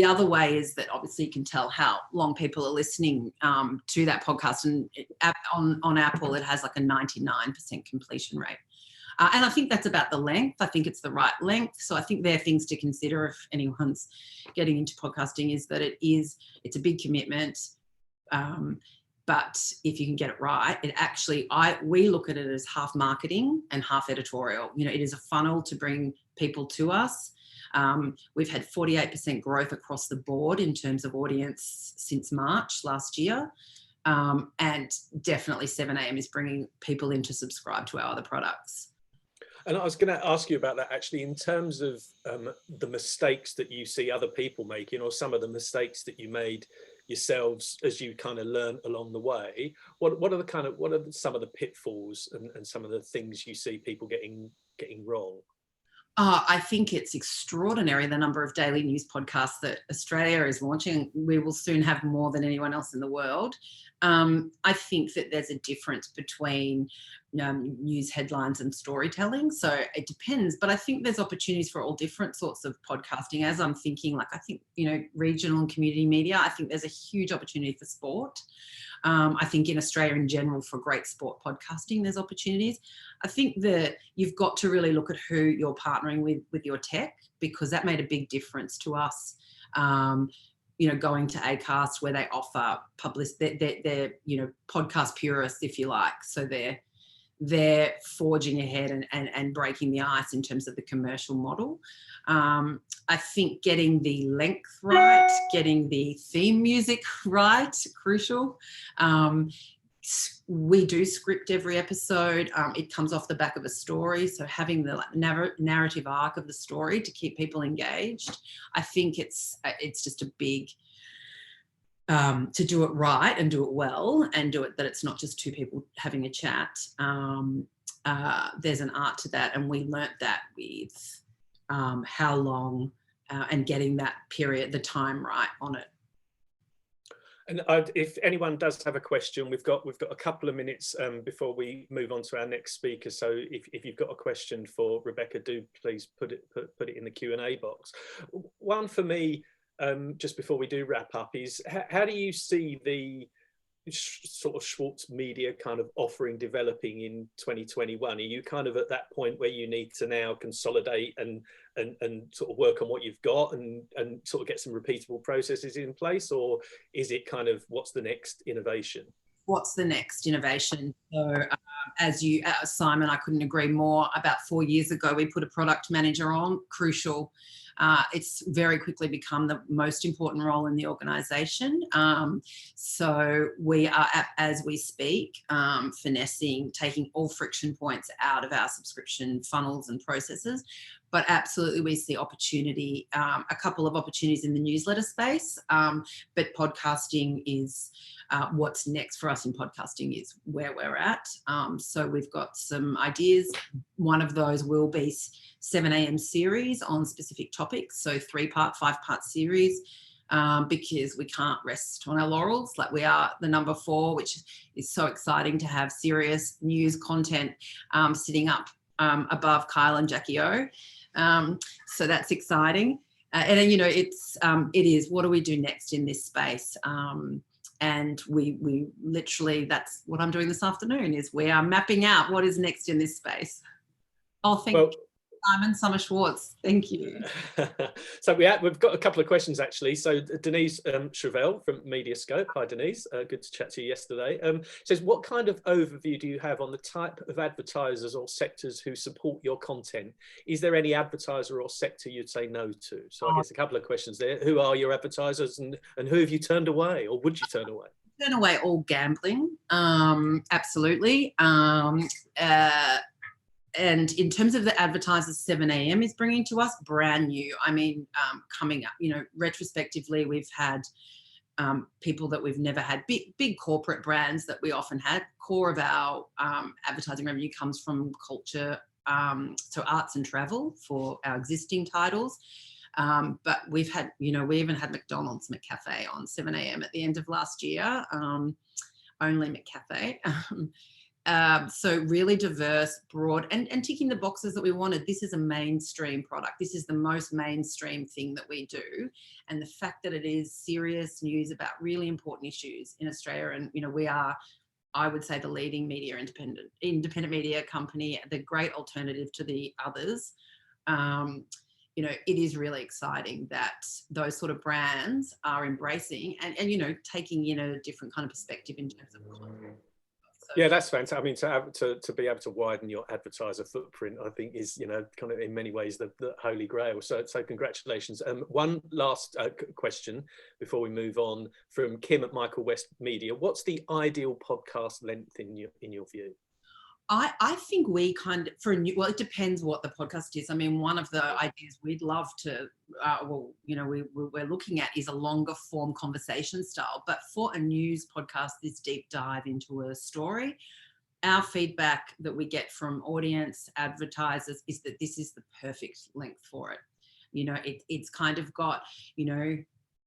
other way is that obviously you can tell how long people are listening to that podcast, and on Apple it has like a 99% completion rate. And I think that's about the length. I think it's the right length. So I think there are things to consider if anyone's getting into podcasting, is that it's a big commitment. But if you can get it right, we look at it as half marketing and half editorial. It is a funnel to bring people to us. We've had 48% growth across the board in terms of audience since March last year. And definitely 7am is bringing people in to subscribe to our other products. And I was going to ask you about that actually, in terms of the mistakes that you see other people making, or some of the mistakes that you made yourselves as you kind of learn along the way. What are some of the pitfalls and some of the things you see people getting wrong? I think it's extraordinary, the number of daily news podcasts that Australia is launching. We will soon have more than anyone else in the world. I think that there's a difference between news headlines and storytelling. So it depends, but I think there's opportunities for all different sorts of podcasting. As I'm thinking, regional and community media, I think there's a huge opportunity for sport. I think in Australia in general, for great sport podcasting, there's opportunities. I think that you've got to really look at who you're partnering with your tech, because that made a big difference to us. Going to Acast, where they offer they're podcast purists, if you like. So they're forging ahead and breaking the ice in terms of the commercial model. I think getting the length right, getting the theme music right, crucial. We do script every episode. It comes off the back of a story. So having the narrative arc of the story to keep people engaged, I think it's just a big, to do it right and do it well and do it that it's not just two people having a chat. There's an art to that. And we learnt that with how long and getting that period, the time right on it. And if anyone does have a question, we've got a couple of minutes before we move on to our next speaker. So if you've got a question for Rebecca, do please put it in the Q&A box. One for me, just before we do wrap up, is how do you see the sort of Schwartz Media kind of offering developing in 2021? Are you kind of at that point where you need to now consolidate and sort of work on what you've got and sort of get some repeatable processes in place, or is it kind of what's the next innovation? What's the next innovation? So Simon, I couldn't agree more. About 4 years ago, we put a product manager on, crucial. It's very quickly become the most important role in the organisation. So we are, as we speak, finessing, taking all friction points out of our subscription funnels and processes. But absolutely, we see opportunity, a couple of opportunities in the newsletter space, but podcasting is what's next for us in podcasting is where we're at. So we've got some ideas. One of those will be 7 a.m. series on specific topics, so 3-part, 5-part series, because we can't rest on our laurels. Like, we are the number 4, which is so exciting to have serious news content sitting up above Kyle and Jackie O. So that's exciting. And then, you know, it is, what do we do next in this space? And we literally, that's what I'm doing this afternoon, is we are mapping out what is next in this space. Oh, thank you, Simon Summer-Schwartz. Thank you. So we've got a couple of questions, actually. So Denise Chevelle from Mediascope. Hi, Denise. Good to chat to you yesterday. Says, what kind of overview do you have on the type of advertisers or sectors who support your content? Is there any advertiser or sector you'd say no to? So I guess a couple of questions there. Who are your advertisers, and who have you turned away, or would you turn away? Turn away all gambling. Absolutely. And in terms of the advertisers 7 a.m. is bringing to us, brand new. I mean, coming up, you know, retrospectively, we've had people that we've never had, big corporate brands that we often had. Core of our advertising revenue comes from culture, so arts and travel for our existing titles. But we've had, you know, we even had McDonald's McCafe on 7 a.m. at the end of last year, only McCafe. So really diverse, broad, and ticking the boxes that we wanted. This is a mainstream product. This is the most mainstream thing that we do. And the fact that it is serious news about really important issues in Australia, and, you know, we are, I would say, the leading media independent media company, the great alternative to the others. You know, it is really exciting that those sort of brands are embracing and you know, taking in a different kind of perspective in terms of content. Yeah, that's fantastic. I mean, to be able to widen your advertiser footprint, I think is, you know, kind of in many ways the holy grail. So congratulations. One last question before we move on, from Kim at Michael West Media. What's the ideal podcast length in your view? I think we kind of, for a new, well, it depends what the podcast is. I mean, one of the ideas we'd love to, well, you know, we're looking at is a longer form conversation style. But for a news podcast, this deep dive into a story, our feedback that we get from audience advertisers is that this is the perfect length for it. You know, it's kind of got, you know.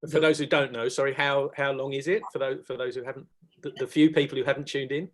For those who don't know, sorry, how long is it? For those who haven't, the few people who haven't tuned in.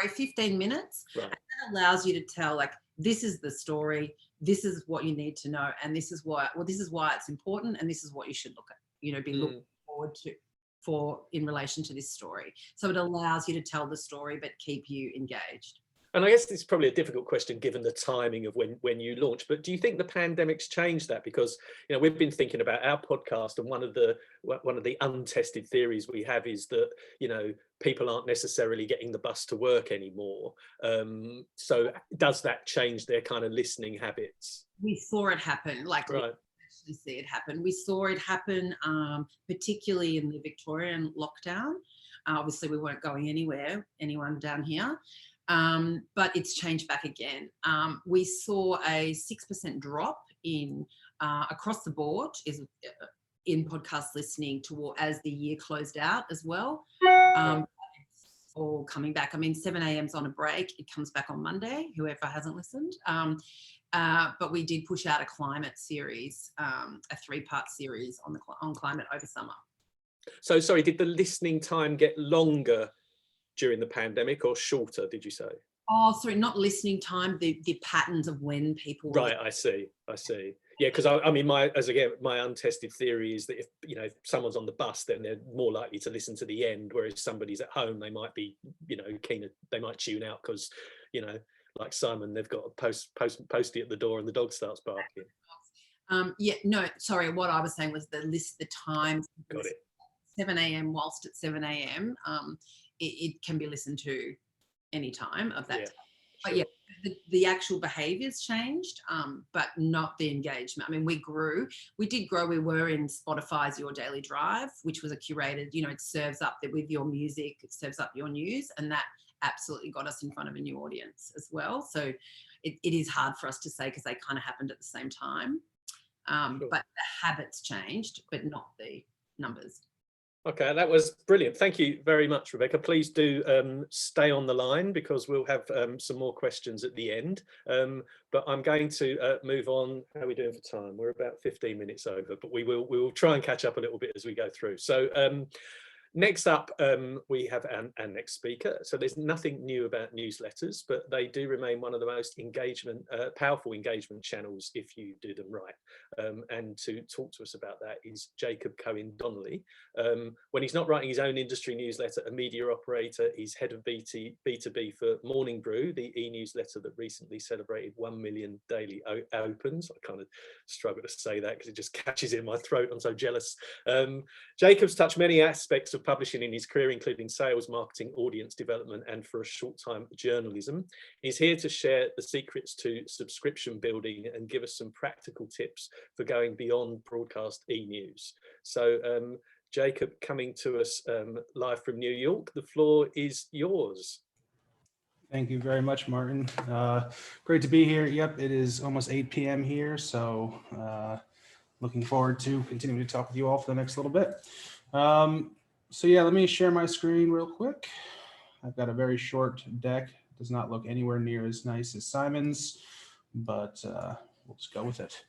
Sorry, 15 minutes. Right. And that allows you to tell, like, this is the story, this is what you need to know, and this is why, well, this is why it's important, and this is what you should look at, you know, be looking forward to for in relation to this story. So it allows you to tell the story but keep you engaged. And I guess this is probably a difficult question given the timing of when you launch, but do you think the pandemic's changed that? Because, you know, we've been thinking about our podcast, and one of the untested theories we have is that, you know, people aren't necessarily getting the bus to work anymore. So does that change their kind of listening habits? We saw it happen, like, right. We see it happen. We saw it happen, particularly in the Victorian lockdown. Obviously, we weren't going anywhere, anyone down here. But it's changed back again. We saw a 6% drop in across the board in podcast listening as the year closed out as well. It's all coming back. I mean, 7 a.m.'s on a break. It comes back on Monday, whoever hasn't listened. But we did push out a climate series, a 3-part series on climate over summer. So, sorry, did the listening time get longer during the pandemic or shorter, did you say? Oh, sorry, not listening time, the patterns of when people... Right, I see. Yeah, because I mean, my untested theory is that if, you know, if someone's on the bus, then they're more likely to listen to the end, whereas somebody's at home, they might be, you know, they might tune out because, you know, like Simon, they've got a postie at the door and the dog starts barking. Yeah, no, sorry, what I was saying was the times. Got it. 7 a.m. whilst at 7 a.m. It can be listened to any time of that. Yeah, But sure. yeah, the actual behaviors changed, but not the engagement. I mean, we did grow. We were in Spotify's Your Daily Drive, which was a curated, it serves up with your music, it serves up your news, and that absolutely got us in front of a new audience as well. So it is hard for us to say because they kind of happened at the same time. Sure. But the habits changed, but not the numbers. Okay, that was brilliant. Thank you very much, Rebecca. Please do stay on the line because we'll have some more questions at the end. But I'm going to move on. How are we doing for time? We're about 15 minutes over, but we will try and catch up a little bit as we go through. So next up, we have our next speaker. So there's nothing new about newsletters, but they do remain one of the most powerful engagement channels if you do them right. And to talk to us about that is Jacob Cohen Donnelly. When he's not writing his own industry newsletter, a media operator, he's head of B2B for Morning Brew, the e-newsletter that recently celebrated 1 million daily opens. I kind of struggle to say that because it just catches in my throat. I'm so jealous. Jacob's touched many aspects of publishing in his career, including sales, marketing, audience development, and for a short time, journalism. He's here to share the secrets to subscription building and give us some practical tips for going beyond broadcast e-news. So Jacob, coming to us live from New York, the floor is yours. Thank you very much, Martin. Great to be here. Yep, it is almost 8 p.m. here, so looking forward to continuing to talk with you all for the next little bit. So yeah, let me share my screen real quick. I've got a very short deck. It does not look anywhere near as nice as Simon's, but we'll just go with it.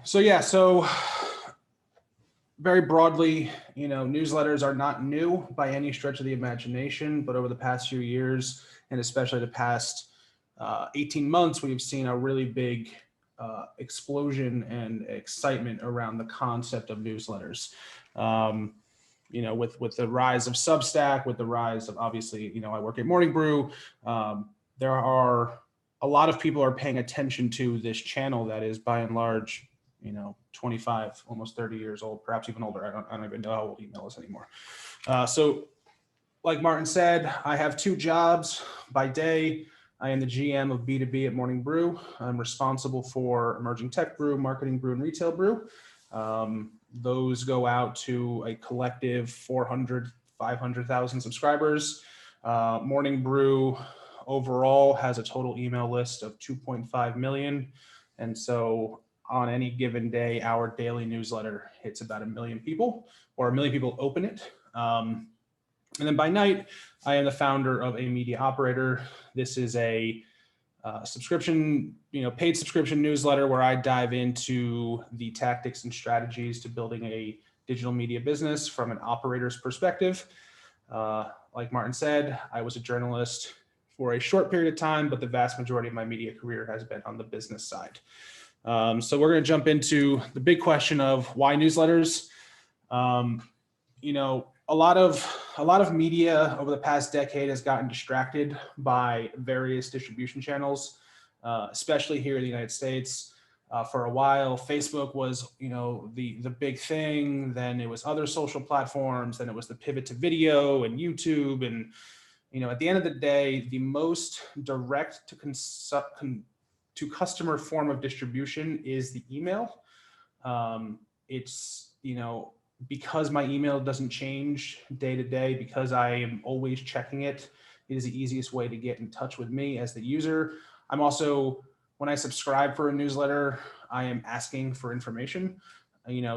So yeah, so very broadly, newsletters are not new by any stretch of the imagination, but over the past few years, and especially the past 18 months, we've seen a really big explosion and excitement around the concept of newsletters. With the rise of Substack, with the rise of, obviously, I work at Morning Brew, there are a lot of people are paying attention to this channel that is by and large, 25, almost 30 years old, perhaps even older. I don't even know how old email is anymore. So like Martin said, I have 2 jobs. By day, I am the GM of B2B at Morning Brew. I'm responsible for emerging tech brew, marketing brew, and retail brew. Those go out to a collective 400, 500,000 subscribers. Morning Brew overall has a total email list of 2.5 million. And so on any given day, our daily newsletter hits about 1 million people, or 1 million people open it. And then by night, I am the founder of a media operator. This is a subscription, paid subscription newsletter where I dive into the tactics and strategies to building a digital media business from an operator's perspective. Like Martin said, I was a journalist for a short period of time, but the vast majority of my media career has been on the business side. So we're going to jump into the big question of why newsletters. A lot of media over the past decade has gotten distracted by various distribution channels, especially here in the United States. For a while, Facebook was, the big thing. Then it was other social platforms. Then it was the pivot to video and YouTube. And, at the end of the day, the most direct to customer form of distribution is the email. It's, because my email doesn't change day to day, because I am always checking it, it is the easiest way to get in touch with me as the user. I'm also, when I subscribe for a newsletter, I am asking for information,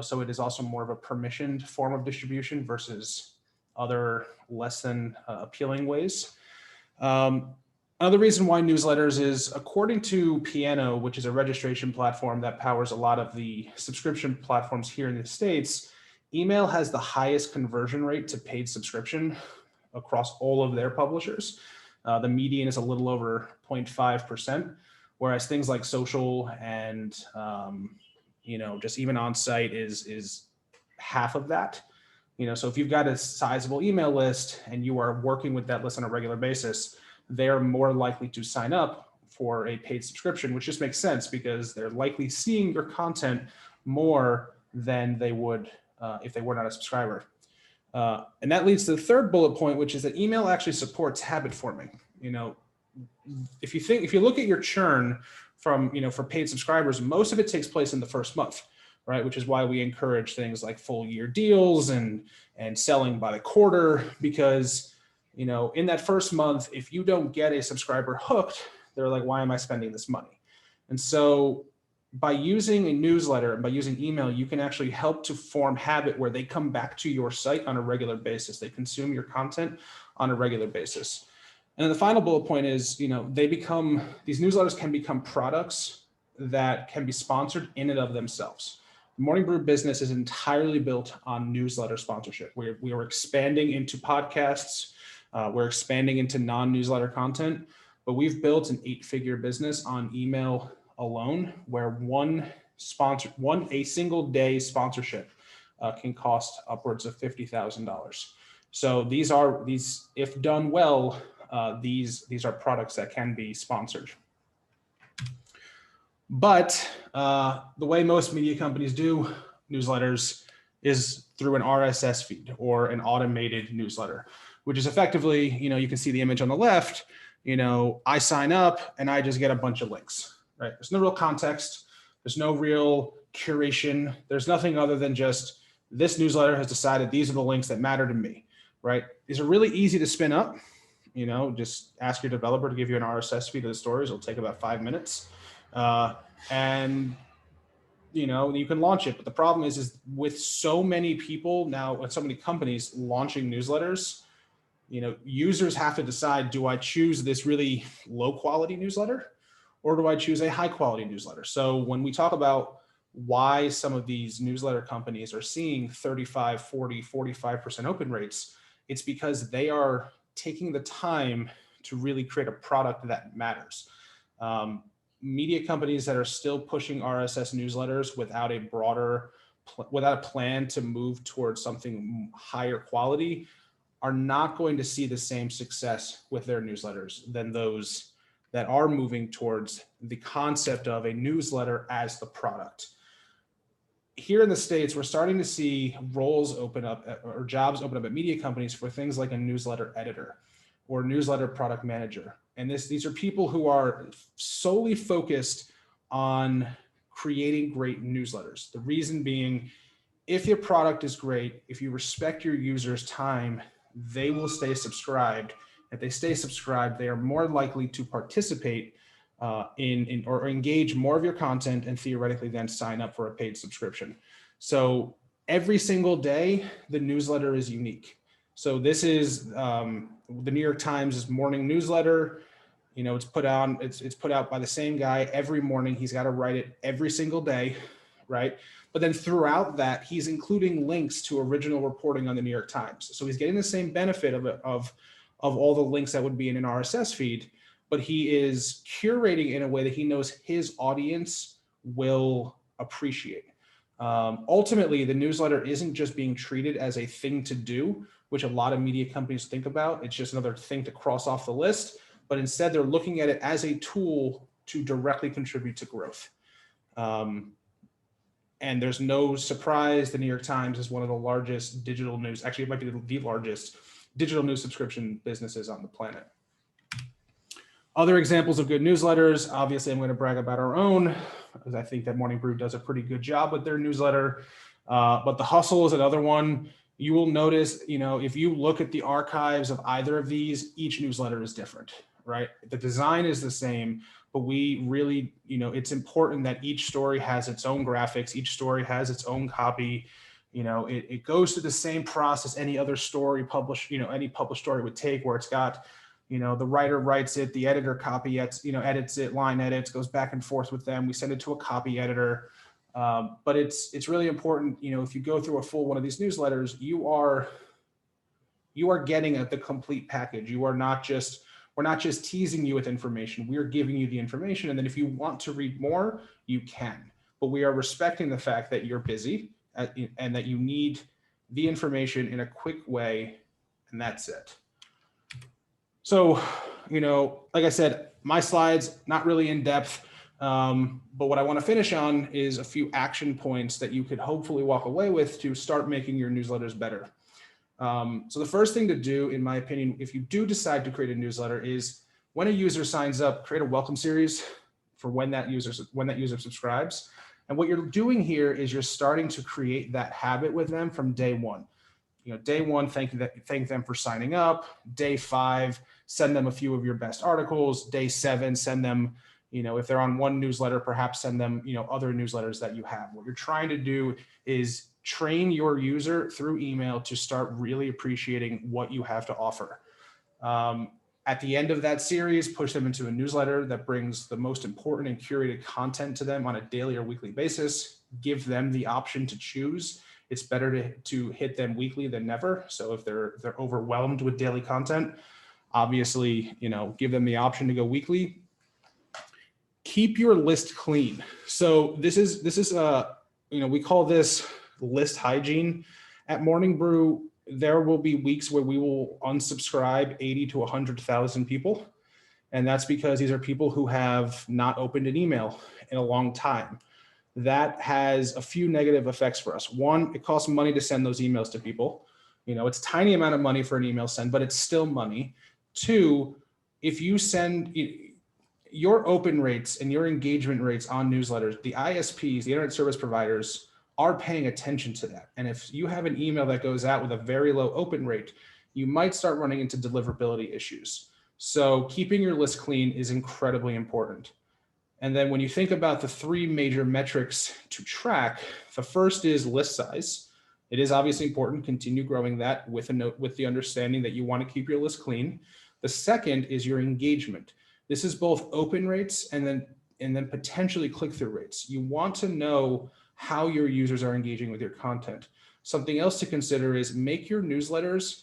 so it is also more of a permissioned form of distribution versus other less than appealing ways. Another reason why newsletters is, according to Piano, which is a registration platform that powers a lot of the subscription platforms here in the States, email has the highest conversion rate to paid subscription across all of their publishers. The median is a little over 0.5%, whereas things like social and just even on-site is half of that. So if you've got a sizable email list and you are working with that list on a regular basis, they're more likely to sign up for a paid subscription, which just makes sense because they're likely seeing your content more than they would if they were not a subscriber. And that leads to the third bullet point, which is that email actually supports habit forming. if you look at your churn from, for paid subscribers, most of it takes place in the first month, right? Which is why we encourage things like full year deals and selling by the quarter, because, in that first month, if you don't get a subscriber hooked, they're like, why am I spending this money? And so by using a newsletter and by using email, you can actually help to form habit where they come back to your site on a regular basis. They consume your content on a regular basis. And then the final bullet point is, these newsletters can become products that can be sponsored in and of themselves. The Morning Brew business is entirely built on newsletter sponsorship. We are expanding into podcasts. We're expanding into non-newsletter content, but we've built an 8-figure business on email alone, where a single day sponsorship can cost upwards of $50,000. So these, if done well, these are products that can be sponsored. But the way most media companies do newsletters is through an RSS feed or an automated newsletter, which is effectively, you can see the image on the left, I sign up and I just get a bunch of links, right? There's no real context. There's no real curation. There's nothing other than just this newsletter has decided these are the links that matter to me, right? These are really easy to spin up. Just ask your developer to give you an RSS feed of the stories. It'll take about 5 minutes. And you can launch it. But the problem is with so many people now, with so many companies launching newsletters, users have to decide, do I choose this really low quality newsletter or do I choose a high quality newsletter? So when we talk about why some of these newsletter companies are seeing 35, 40, 45% open rates, it's because they are taking the time to really create a product that matters. Media companies that are still pushing RSS newsletters without a plan to move towards something higher quality are not going to see the same success with their newsletters than those that are moving towards the concept of a newsletter as the product. Here in the States, we're starting to see roles open up or jobs open up at media companies for things like a newsletter editor or newsletter product manager. And these are people who are solely focused on creating great newsletters. The reason being, if your product is great, if you respect your users' time, they will stay subscribed. If they stay subscribed, they are more likely to participate in or engage more of your content and theoretically then sign up for a paid subscription. So every single day, the newsletter is unique. So this is the New York Times' morning newsletter. It's put out by the same guy every morning. He's got to write it every single day, right? But then throughout that, he's including links to original reporting on the New York Times. So he's getting the same benefit of all the links that would be in an RSS feed, but he is curating in a way that he knows his audience will appreciate. Ultimately, the newsletter isn't just being treated as a thing to do, which a lot of media companies think about. It's just another thing to cross off the list, but instead they're looking at it as a tool to directly contribute to growth. And there's no surprise, the New York Times is one of the largest digital news, actually it might be the largest digital news subscription businesses on the planet. Other examples of good newsletters, obviously I'm going to brag about our own, because I think that Morning Brew does a pretty good job with their newsletter. But The Hustle is another one. You will notice, if you look at the archives of either of these, each newsletter is different, right? The design is the same, but we really, it's important that each story has its own graphics, each story has its own copy. It goes through the same process any other story published, any published story would take, where it's got, the writer writes it, the editor copy edits it, line edits, goes back and forth with them. We send it to a copy editor. But it's really important, if you go through a full one of these newsletters, you are getting the complete package. We're not just teasing you with information. We are giving you the information. And then if you want to read more, you can. But we are respecting the fact that you're busy and that you need the information in a quick way, and that's it. So, like I said, my slides, not really in depth, but what I want to finish on is a few action points that you could hopefully walk away with to start making your newsletters better. So the first thing to do, in my opinion, if you do decide to create a newsletter, is when a user signs up, create a welcome series for when that user subscribes. And what you're doing here is you're starting to create that habit with them from day one. Day one, thank them for signing up. Day 5, send them a few of your best articles. Day 7, send them, if they're on one newsletter, perhaps send them, other newsletters that you have. What you're trying to do is train your user through email to start really appreciating what you have to offer. At the end of that series, push them into a newsletter that brings the most important and curated content to them on a daily or weekly basis. Give them the option to choose. It's better to hit them weekly than never. So if they're overwhelmed with daily content, obviously, give them the option to go weekly. Keep your list clean. So this is we call this list hygiene. At Morning Brew, there will be weeks where we will unsubscribe 80 to 100,000 people. And that's because these are people who have not opened an email in a long time. That has a few negative effects for us. One, it costs money to send those emails to people. It's a tiny amount of money for an email send, but it's still money. Two, if you send your open rates and your engagement rates on newsletters, the ISPs, the internet service providers, are paying attention to that. And if you have an email that goes out with a very low open rate, you might start running into deliverability issues. So keeping your list clean is incredibly important. And then when you think about the 3 major metrics to track, the first is list size. It is obviously important, continue growing that with the understanding that you want to keep your list clean. The second is your engagement. This is both open rates and then potentially click-through rates. You want to know how your users are engaging with your content. Something else to consider is make your newsletters,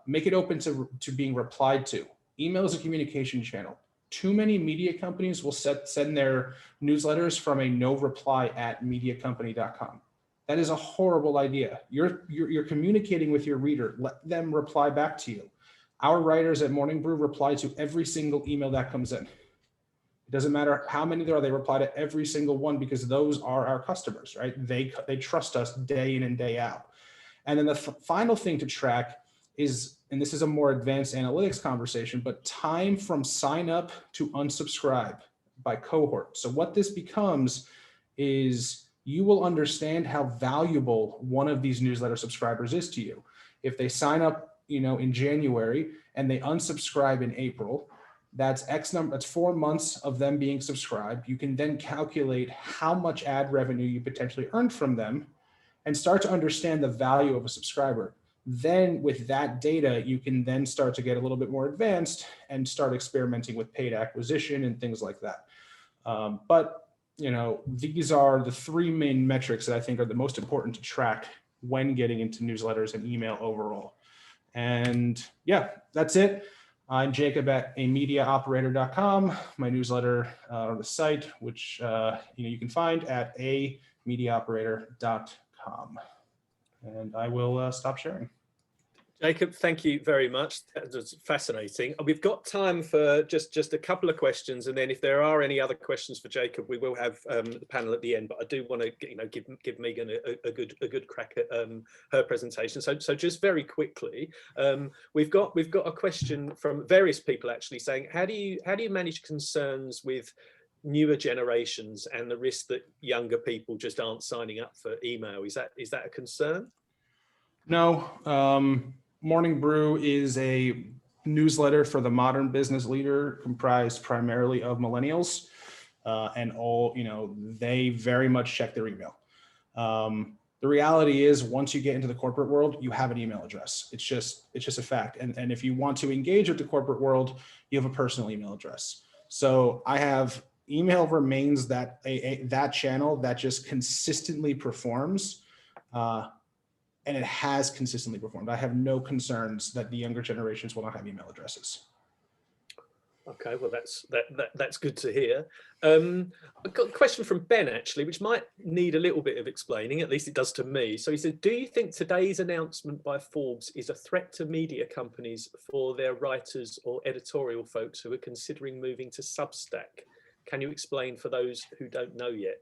make it open to being replied to. Email is a communication channel. Too many media companies will send their newsletters from a no reply at mediacompany.com. That is a horrible idea. You're communicating with your reader. Let them reply back to you. Our writers at Morning Brew reply to every single email that comes in. It doesn't matter how many there are, they reply to every single one because those are our customers, right? They trust us day in and day out. And then the final thing to track is, and this is a more advanced analytics conversation, but time from sign up to unsubscribe by cohort. So what this becomes is you will understand how valuable one of these newsletter subscribers is to you. If they sign up, in January and they unsubscribe in April, that's X number, that's 4 months of them being subscribed. You can then calculate how much ad revenue you potentially earned from them and start to understand the value of a subscriber. Then with that data, you can then start to get a little bit more advanced and start experimenting with paid acquisition and things like that. But these are the 3 main metrics that I think are the most important to track when getting into newsletters and email overall. And yeah, that's it. I'm Jacob at amediaoperator.com, my newsletter on the site, which you can find at amediaoperator.com. And I will stop sharing. Jacob, thank you very much. That was fascinating. We've got time for just a couple of questions, and then if there are any other questions for Jacob, we will have the panel at the end. But I do want to, give Megan a good crack at her presentation. So just very quickly, we've got a question from various people actually saying, how do you manage concerns with newer generations and the risk that younger people just aren't signing up for email? Is that a concern? No. Morning Brew is a newsletter for the modern business leader comprised primarily of millennials, and all, they very much check their email. The reality is once you get into the corporate world, you have an email address. It's just a fact. And if you want to engage with the corporate world, you have a personal email address. So I have email remains that that channel that just consistently performs, and it has consistently performed. I have no concerns that the younger generations will not have email addresses. Okay, well, that's good to hear. I've got a question from Ben, actually, which might need a little bit of explaining, at least it does to me. So he said, do you think today's announcement by Forbes is a threat to media companies for their writers or editorial folks who are considering moving to Substack? Can you explain for those who don't know yet?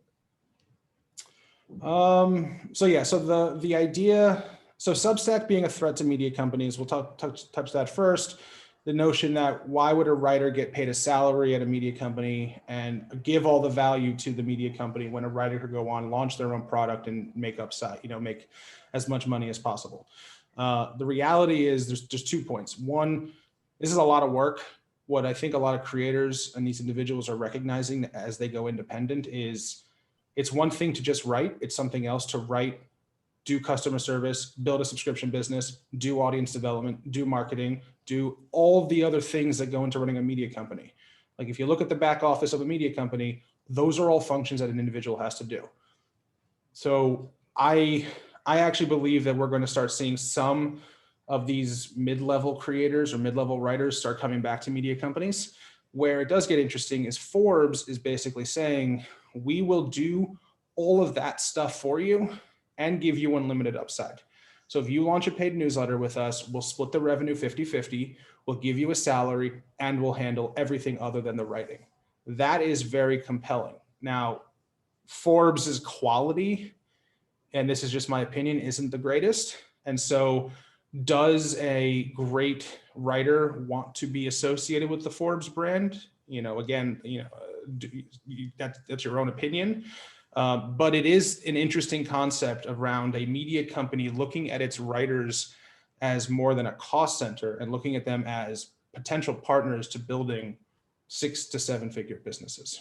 So the idea, so Substack being a threat to media companies, we'll touch that first. the notion that why would a writer get paid a salary at a media company and give all the value to the media company when a writer could go on, launch their own product and make make as much money as possible. The reality is there's 2 points. One, this is a lot of work. What I think a lot of creators and these individuals are recognizing as they go independent is it's one thing to just write. It's something else to write, do customer service, build a subscription business, do audience development, do marketing, do all the other things that go into running a media company. Like if you look at the back office of a media company, those are all functions that an individual has to do. So I actually believe that we're going to start seeing some of these mid-level creators or mid-level writers start coming back to media companies. Where it does get interesting is Forbes is basically saying, we will do all of that stuff for you and give you unlimited upside. So if you launch a paid newsletter with us, we'll split the revenue 50-50, we'll give you a salary, and we'll handle everything other than the writing. That is very compelling. Now, Forbes' quality, and this is just my opinion, isn't the greatest. And so does a great writer want to be associated with the Forbes brand? Again, that's your own opinion. But it is an interesting concept around a media company looking at its writers as more than a cost center and looking at them as potential partners to building 6 to 7 figure businesses.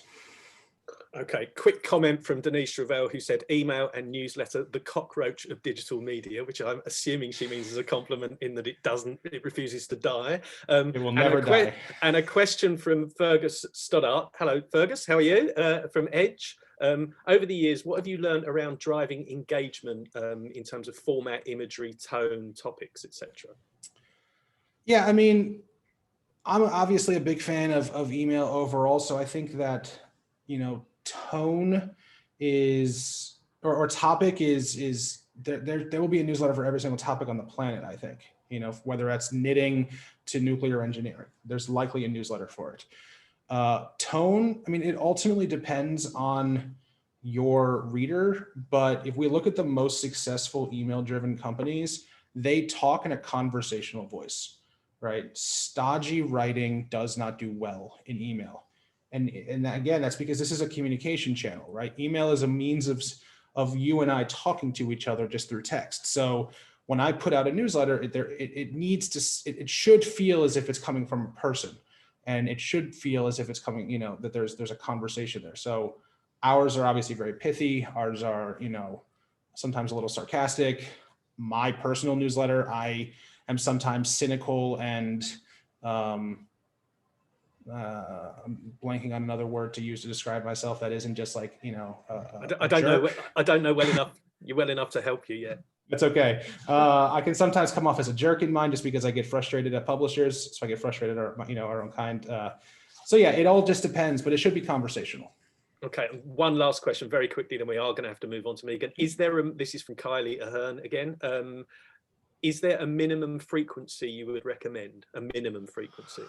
Okay, quick comment from Denise Ravel, who said email and newsletter, the cockroach of digital media, which I'm assuming she means as a compliment in that it refuses to die. It will never die. And a question from Fergus Stoddart. Hello, Fergus, how are you? From Edge. Over the years, what have you learned around driving engagement in terms of format, imagery, tone, topics, etc.? Yeah, I mean, I'm obviously a big fan of email overall. So I think that, tone is, or topic is there will be a newsletter for every single topic on the planet, I think. Whether that's knitting to nuclear engineering, there's likely a newsletter for it. Tone, I mean, it ultimately depends on your reader, but if we look at the most successful email-driven companies, they talk in a conversational voice, right? Stodgy writing does not do well in email. And again, that's because this is a communication channel, right? Email is a means of you and I talking to each other just through text. So when I put out a newsletter, it should feel as if it's coming from a person. And it should feel as if it's coming, that there's a conversation there. So ours are obviously very pithy. Ours are, sometimes a little sarcastic. My personal newsletter, I am sometimes cynical and I'm blanking on another word to use to describe myself that isn't just like, I don't know well enough. You're well enough to help you yet. That's okay. I can sometimes come off as a jerk in mine just because I get frustrated at publishers. So I get frustrated at our own kind. So yeah, it all just depends, but it should be conversational. Okay, one last question very quickly, then we are going to have to move on to Megan. This is from Kylie Ahern again. Is there a minimum frequency you would recommend? A minimum frequency?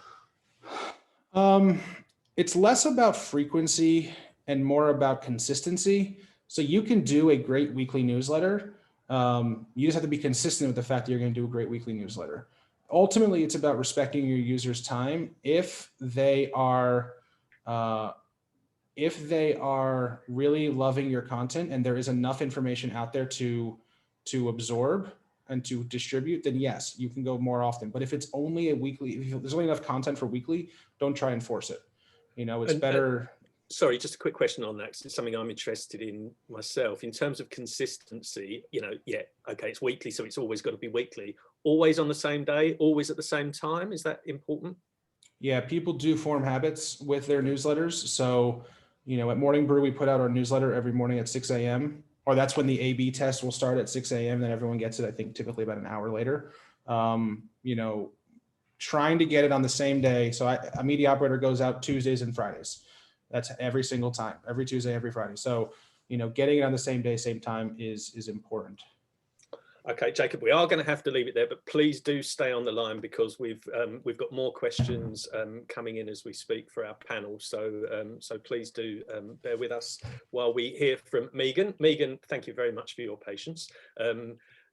It's less about frequency and more about consistency. So you can do a great weekly newsletter. You just have to be consistent with the fact that you're going to do a great weekly newsletter. Ultimately, it's about respecting your users' time. If they are really loving your content and there is enough information out there to absorb and to distribute, then yes, you can go more often. But if it's only if there's only enough content for weekly, don't try and force it. It's better. Sorry, just a quick question on that, because it's something I'm interested in myself. In terms of consistency, okay, it's weekly, so it's always got to be weekly. Always on the same day, always at the same time. Is that important? Yeah, people do form habits with their newsletters. So, at Morning Brew, we put out our newsletter every morning at 6 a.m. Or that's when the A/B test will start at 6 a.m. Then everyone gets it, I think, typically about an hour later. Trying to get it on the same day. So a media operator goes out Tuesdays and Fridays. That's every single time, every Tuesday, every Friday. So, getting it on the same day, same time is important. Okay, Jacob, we are going to have to leave it there, but please do stay on the line because we've got more questions coming in as we speak for our panel. So please do bear with us while we hear from Megan. Megan, thank you very much for your patience.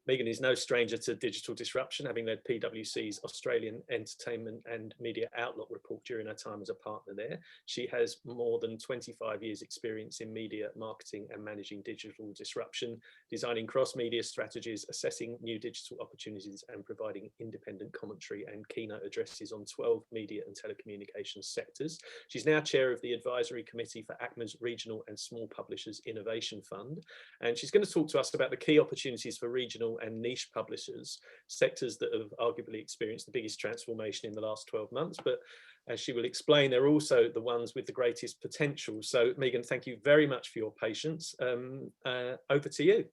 Megan is no stranger to digital disruption, having led PwC's Australian Entertainment and Media Outlook report during her time as a partner there. She has more than 25 years experience in media marketing and managing digital disruption, designing cross-media strategies, assessing new digital opportunities, and providing independent commentary and keynote addresses on 12 media and telecommunications sectors. She's now chair of the advisory committee for ACMA's Regional and Small Publishers Innovation Fund, and she's going to talk to us about the key opportunities for regional and niche publishers, sectors that have arguably experienced the biggest transformation in the last 12 months. But as she will explain, they're also the ones with the greatest potential. So Megan, thank you very much for your patience. Over to you.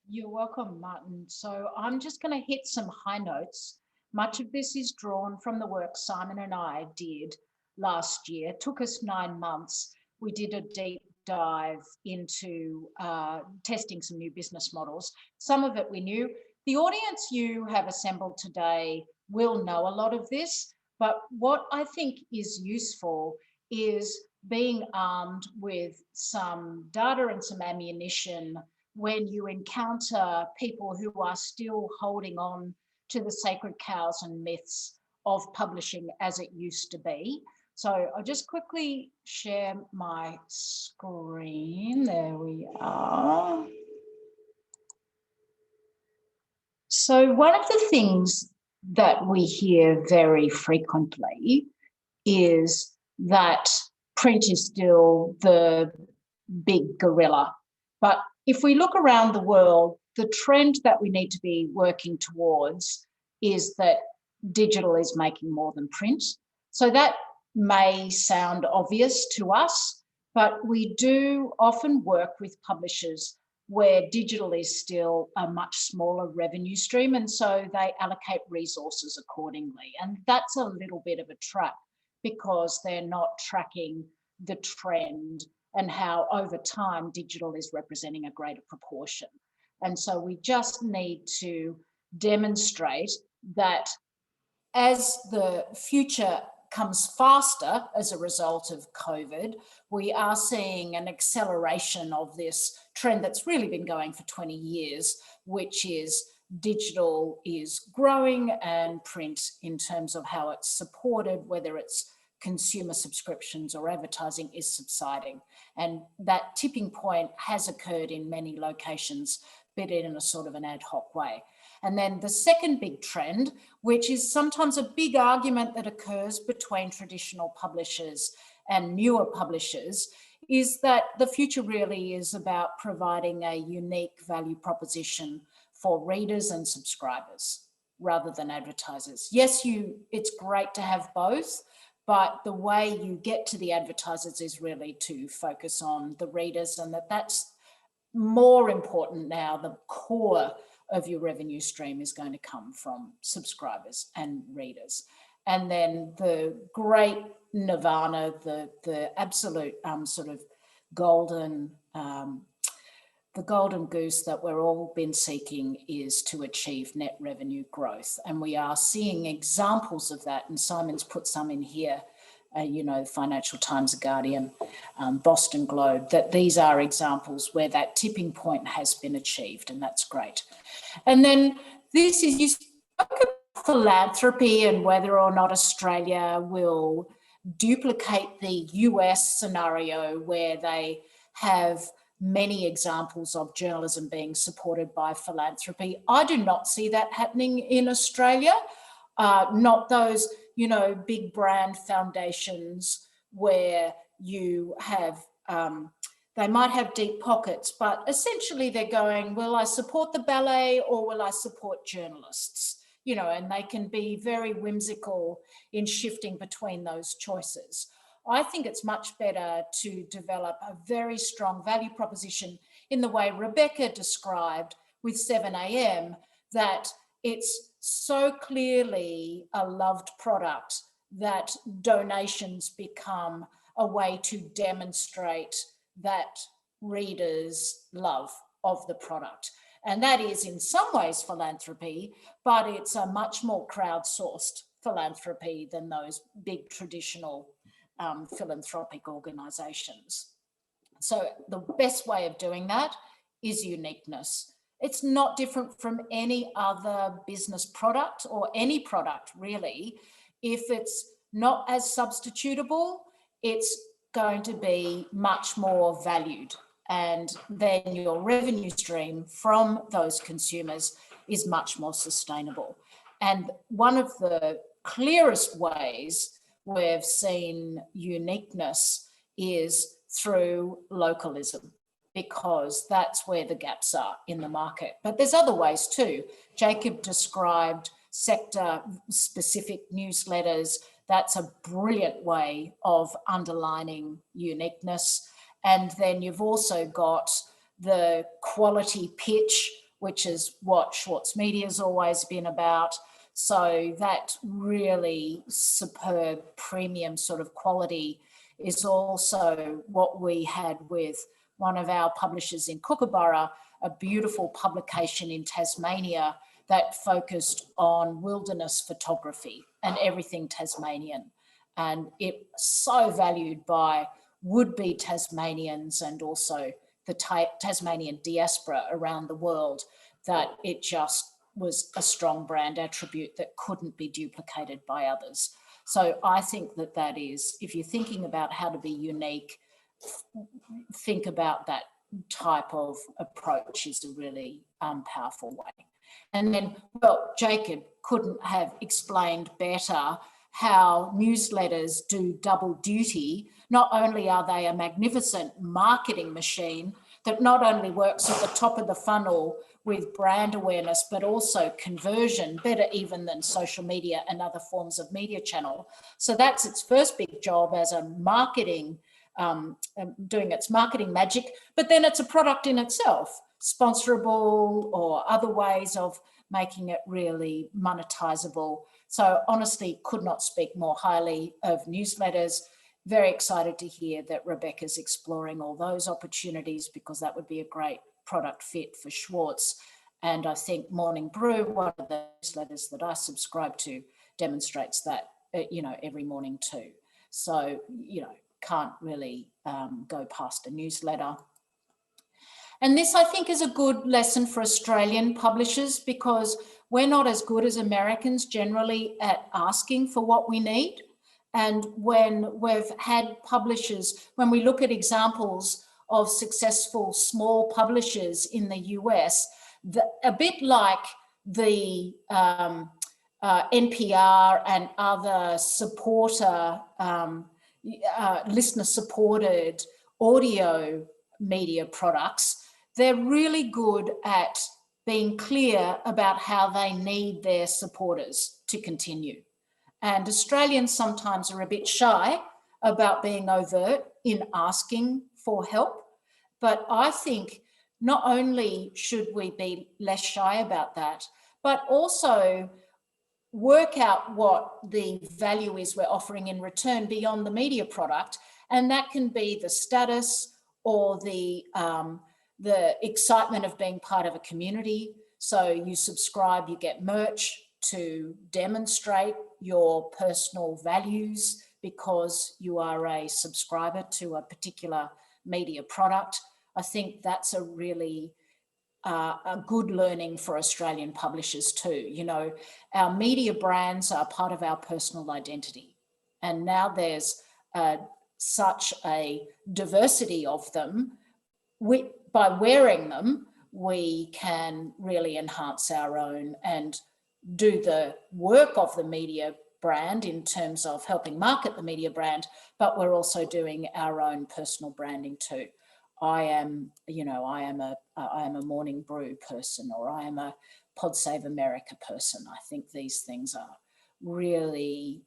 You're welcome, Martin. So I'm just going to hit some high notes. Much of this is drawn from the work Simon and I did last year. It took us 9 months. We did a deep dive into testing some new business models. Some of it we knew. The audience you have assembled today will know a lot of this, but what I think is useful is being armed with some data and some ammunition when you encounter people who are still holding on to the sacred cows and myths of publishing as it used to be. So I'll just quickly share my screen. There we are. So one of the things that we hear very frequently is that print is still the big gorilla. But if we look around the world, the trend that we need to be working towards is that digital is making more than print. So that may sound obvious to us, but we do often work with publishers where digital is still a much smaller revenue stream, and so they allocate resources accordingly. And that's a little bit of a trap because they're not tracking the trend and how over time digital is representing a greater proportion. And so we just need to demonstrate that as the future comes faster as a result of COVID, we are seeing an acceleration of this trend that's really been going for 20 years, which is digital is growing and print in terms of how it's supported, whether it's consumer subscriptions or advertising, is subsiding. And that tipping point has occurred in many locations, but in a sort of an ad hoc way. And then the second big trend, which is sometimes a big argument that occurs between traditional publishers and newer publishers, is that the future really is about providing a unique value proposition for readers and subscribers rather than advertisers. Yes, it's great to have both, but the way you get to the advertisers is really to focus on the readers, and that's more important now. The core of your revenue stream is going to come from subscribers and readers. And then the great nirvana, the absolute sort of golden, the golden goose that we're all been seeking is to achieve net revenue growth. And we are seeing examples of that. And Simon's put some in here, you know, Financial Times, The Guardian, Boston Globe, that these are examples where that tipping point has been achieved, and that's great. And then this is, you spoke about philanthropy and whether or not Australia will duplicate the US scenario where they have many examples of journalism being supported by philanthropy. I do not see that happening in Australia. Not those, you know, big brand foundations where you have, they might have deep pockets, but essentially they're going, will I support the ballet or will I support journalists? You know, and they can be very whimsical in shifting between those choices. I think it's much better to develop a very strong value proposition in the way Rebecca described with 7am, that it's so clearly a loved product that donations become a way to demonstrate that readers' love of the product. And that is in some ways philanthropy, but it's a much more crowdsourced philanthropy than those big traditional philanthropic organizations. So the best way of doing that is uniqueness. It's not different from any other business product or any product really. If it's not as substitutable, it's going to be much more valued. And then your revenue stream from those consumers is much more sustainable. And one of the clearest ways we've seen uniqueness is through localism, because that's where the gaps are in the market. But there's other ways too. Jacob described sector-specific newsletters. That's a brilliant way of underlining uniqueness. And then you've also got the quality pitch, which is what Schwartz Media's always been about. So that really superb premium sort of quality is also what we had with one of our publishers in Kookaburra, a beautiful publication in Tasmania that focused on wilderness photography and everything Tasmanian. And it's so valued by would-be Tasmanians and also the Tasmanian diaspora around the world, that it just was a strong brand attribute that couldn't be duplicated by others. So I think that that is, if you're thinking about how to be unique, think about that type of approach is a really powerful way. And then, well, Jacob couldn't have explained better how newsletters do double duty. Not only are they a magnificent marketing machine that not only works at the top of the funnel with brand awareness, but also conversion, better even than social media and other forms of media channel. So that's its first big job as a marketing, doing its marketing magic, but then it's a product in itself, sponsorable or other ways of making it really monetizable. So honestly, could not speak more highly of newsletters. Very excited to hear that Rebecca's exploring all those opportunities, because that would be a great product fit for Schwartz. And I think Morning Brew, one of the newsletters that I subscribe to, demonstrates that, every morning too. So, can't really go past a newsletter. And this, I think, is a good lesson for Australian publishers, because we're not as good as Americans generally at asking for what we need. And when we've had publishers, when we look at examples of successful small publishers in the US, a bit like the NPR and other supporter, listener-supported audio media products, they're really good at being clear about how they need their supporters to continue. And Australians sometimes are a bit shy about being overt in asking for help. But I think not only should we be less shy about that, but also work out what the value is we're offering in return beyond the media product. And that can be the status or the excitement of being part of a community. So you subscribe, you get merch to demonstrate your personal values because you are a subscriber to a particular media product. I think that's a really a good learning for Australian publishers too. Our media brands are part of our personal identity. And now there's such a diversity of them. By wearing them, we can really enhance our own and do the work of the media brand in terms of helping market the media brand, but we're also doing our own personal branding too. I am a Morning Brew person, or I am a Pod Save America person. I think these things are really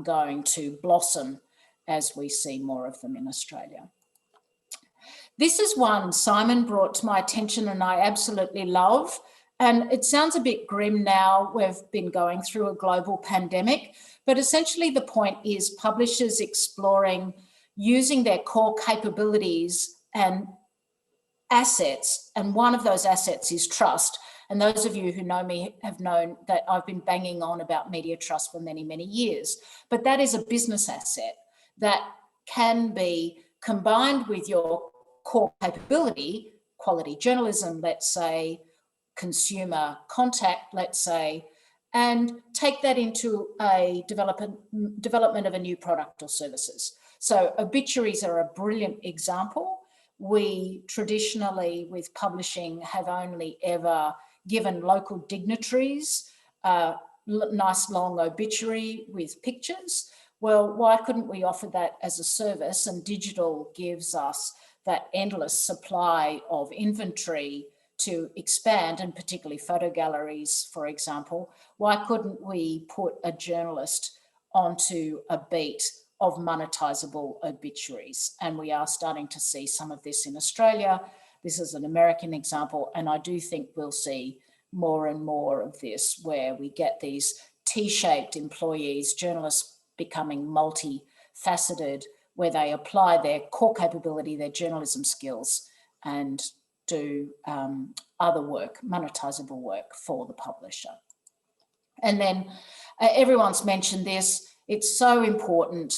going to blossom as we see more of them in Australia. This is one Simon brought to my attention and I absolutely love. And it sounds a bit grim now. We've been going through a global pandemic, but essentially the point is publishers exploring using their core capabilities and assets. And one of those assets is trust. And those of you who know me have known that I've been banging on about media trust for many, many years. But that is a business asset that can be combined with your core capability, quality journalism, let's say, consumer contact, let's say, and take that into a development of a new product or services. So obituaries are a brilliant example. We traditionally, with publishing, have only ever given local dignitaries a nice long obituary with pictures. Well, why couldn't we offer that as a service? And digital gives us that endless supply of inventory to expand, and particularly photo galleries, for example. Why couldn't we put a journalist onto a beat of monetizable obituaries? And we are starting to see some of this in Australia. This is an American example, and I do think we'll see more and more of this, where we get these T-shaped employees, journalists becoming multifaceted, where they apply their core capability, their journalism skills, and do other work, monetizable work for the publisher. And then everyone's mentioned this, it's so important.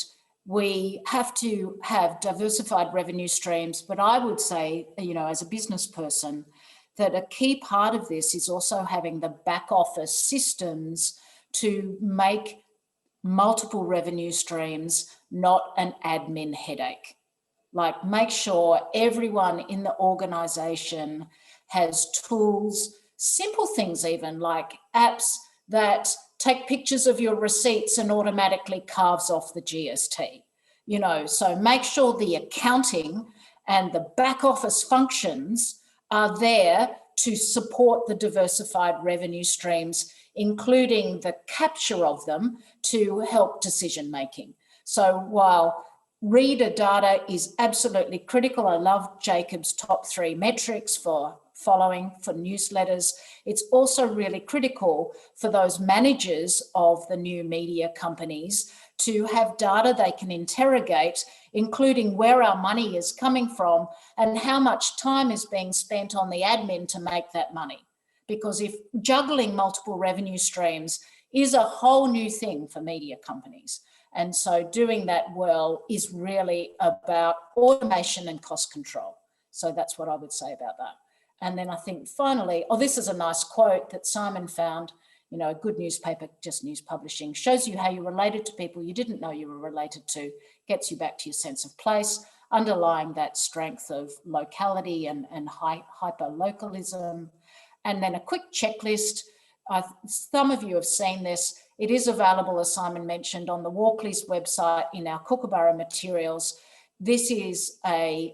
We have to have diversified revenue streams, but I would say, as a business person, that a key part of this is also having the back office systems to make multiple revenue streams not an admin headache. Like, make sure everyone in the organization has tools, simple things even, like apps that take pictures of your receipts and automatically carves off the GST. So make sure the accounting and the back office functions are there to support the diversified revenue streams, including the capture of them to help decision making. So while reader data is absolutely critical, I love Jacob's top 3 metrics for following, for newsletters. It's also really critical for those managers of the new media companies to have data they can interrogate, including where our money is coming from and how much time is being spent on the admin to make that money. Because if juggling multiple revenue streams is a whole new thing for media companies. And so doing that well is really about automation and cost control. So that's what I would say about that. And then I think finally, this is a nice quote that Simon found, a good newspaper, just news publishing, shows you how you're related to people you didn't know you were related to, gets you back to your sense of place, underlying that strength of locality and hyper-localism. And then a quick checklist. Some of you have seen this. It is available, as Simon mentioned, on the Walkley's website in our Kookaburra materials. This is a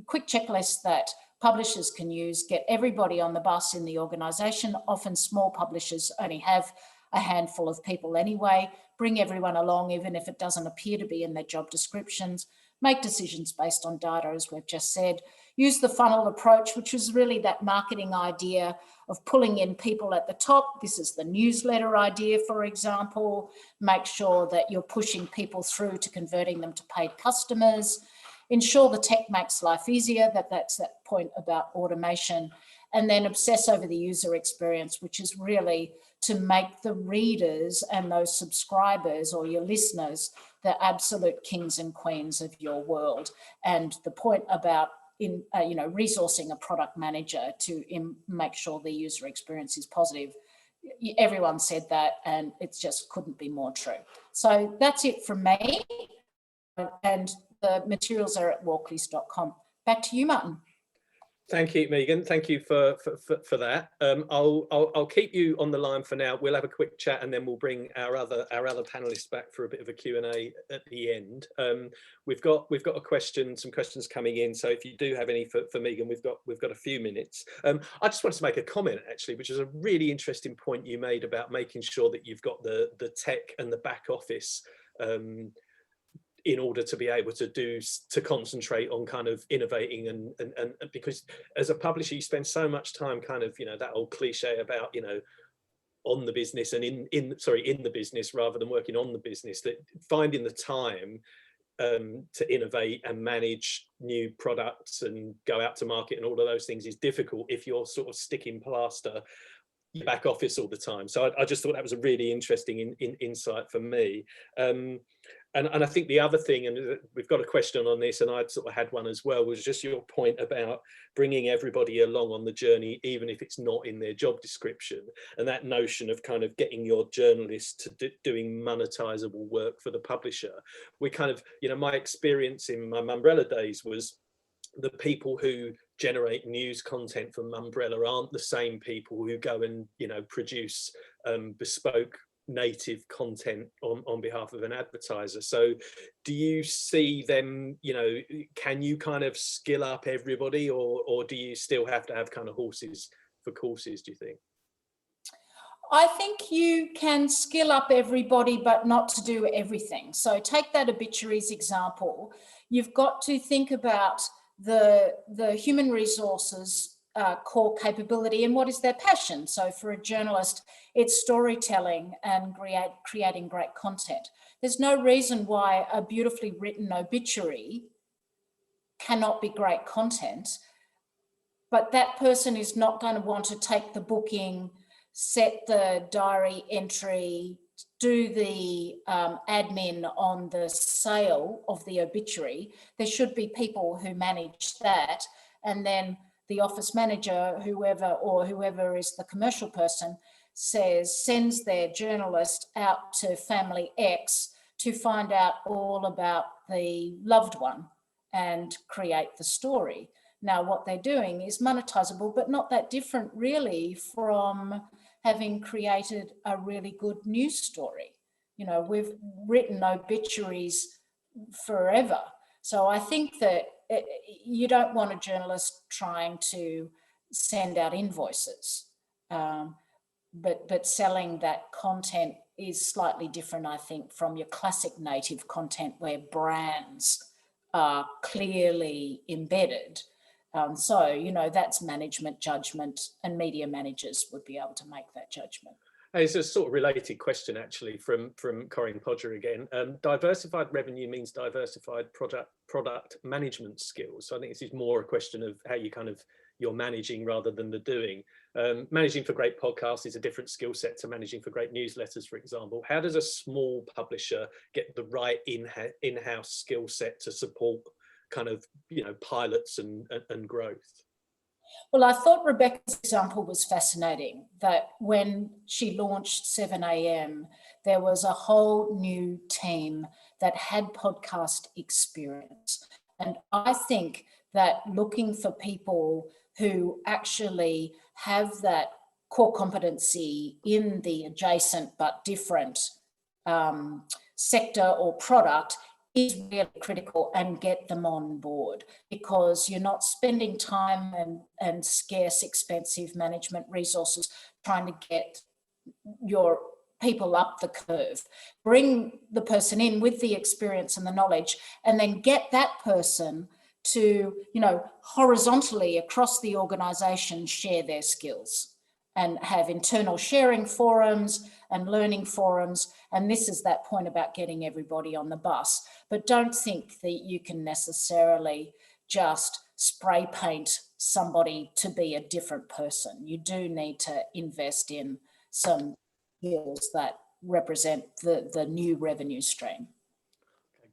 quick checklist that publishers can use, get everybody on the bus in the organisation. Often small publishers only have a handful of people anyway. Bring everyone along, even if it doesn't appear to be in their job descriptions. Make decisions based on data, as we've just said. Use the funnel approach, which was really that marketing idea of pulling in people at the top. This is the newsletter idea, for example. Make sure that you're pushing people through to converting them to paid customers. Ensure the tech makes life easier, that's that point about automation. And then obsess over the user experience, which is really to make the readers and those subscribers or your listeners the absolute kings and queens of your world. And the point about resourcing a product manager to make sure the user experience is positive. Everyone said that, and it just couldn't be more true. So that's it from me. And the materials are at walkleys.com. Back to you, Martin. Thank you, Megan. Thank you for that. I'll keep you on the line for now. We'll have a quick chat, and then we'll bring our other panelists back for a bit of a Q&A at the end. We've got some questions coming in. So if you do have any for Megan, we've got a few minutes. I just wanted to make a comment actually, which is a really interesting point you made about making sure that you've got the tech and the back office in order to be able to concentrate on kind of innovating and because as a publisher you spend so much time kind of that old cliche about on the business and in the business rather than working on the business, that finding the time to innovate and manage new products and go out to market and all of those things is difficult if you're sort of sticking plaster your back office all the time. So I just thought that was a really interesting insight for me. And I think the other thing, and we've got a question on this, and I'd sort of had one as well, was just your point about bringing everybody along on the journey, even if it's not in their job description, and that notion of kind of getting your journalist to doing monetizable work for the publisher. We kind of, you know, my experience in my Mumbrella days was the people who generate news content from Mumbrella aren't the same people who go and, you know, produce bespoke native content on behalf of an advertiser. So do you see them, you know, can you kind of skill up everybody, or do you still have to have kind of horses for courses, do you think? I think you can skill up everybody, but not to do everything. So take that obituaries example. You've got to think about the human resources core capability and what is their passion. So for a journalist, it's storytelling and creating great content. There's no reason why a beautifully written obituary cannot be great content, but that person is not going to want to take the booking, set the diary entry, do the admin on the sale of the obituary. There should be people who manage that, and then the office manager, whoever is the commercial person, sends their journalist out to family X to find out all about the loved one and create the story. Now, what they're doing is monetizable, but not that different really from having created a really good news story. You know, we've written obituaries forever. So I think that you don't want a journalist trying to send out invoices, but selling that content is slightly different, I think, from your classic native content where brands are clearly embedded. So, you know, that's management judgment, and media managers would be able to make that judgment. It's a sort of related question, actually, from Corinne Podger again. Diversified revenue means diversified product management skills. So I think this is more a question of how you're managing rather than the doing. Managing for great podcasts is a different skill set to managing for great newsletters, for example. How does a small publisher get the right in-house skill set to support kind of, you know, pilots and growth? Well, I thought Rebecca's example was fascinating, that when she launched 7am, there was a whole new team that had podcast experience. And I think that looking for people who actually have that core competency in the adjacent but different sector or product is really critical, and get them on board, because you're not spending time and scarce, expensive management resources trying to get your people up the curve. Bring the person in with the experience and the knowledge, and then get that person to, you know, horizontally across the organization share their skills and have internal sharing forums and learning forums. And this is that point about getting everybody on the bus. But don't think that you can necessarily just spray paint somebody to be a different person. You do need to invest in some skills that represent the new revenue stream.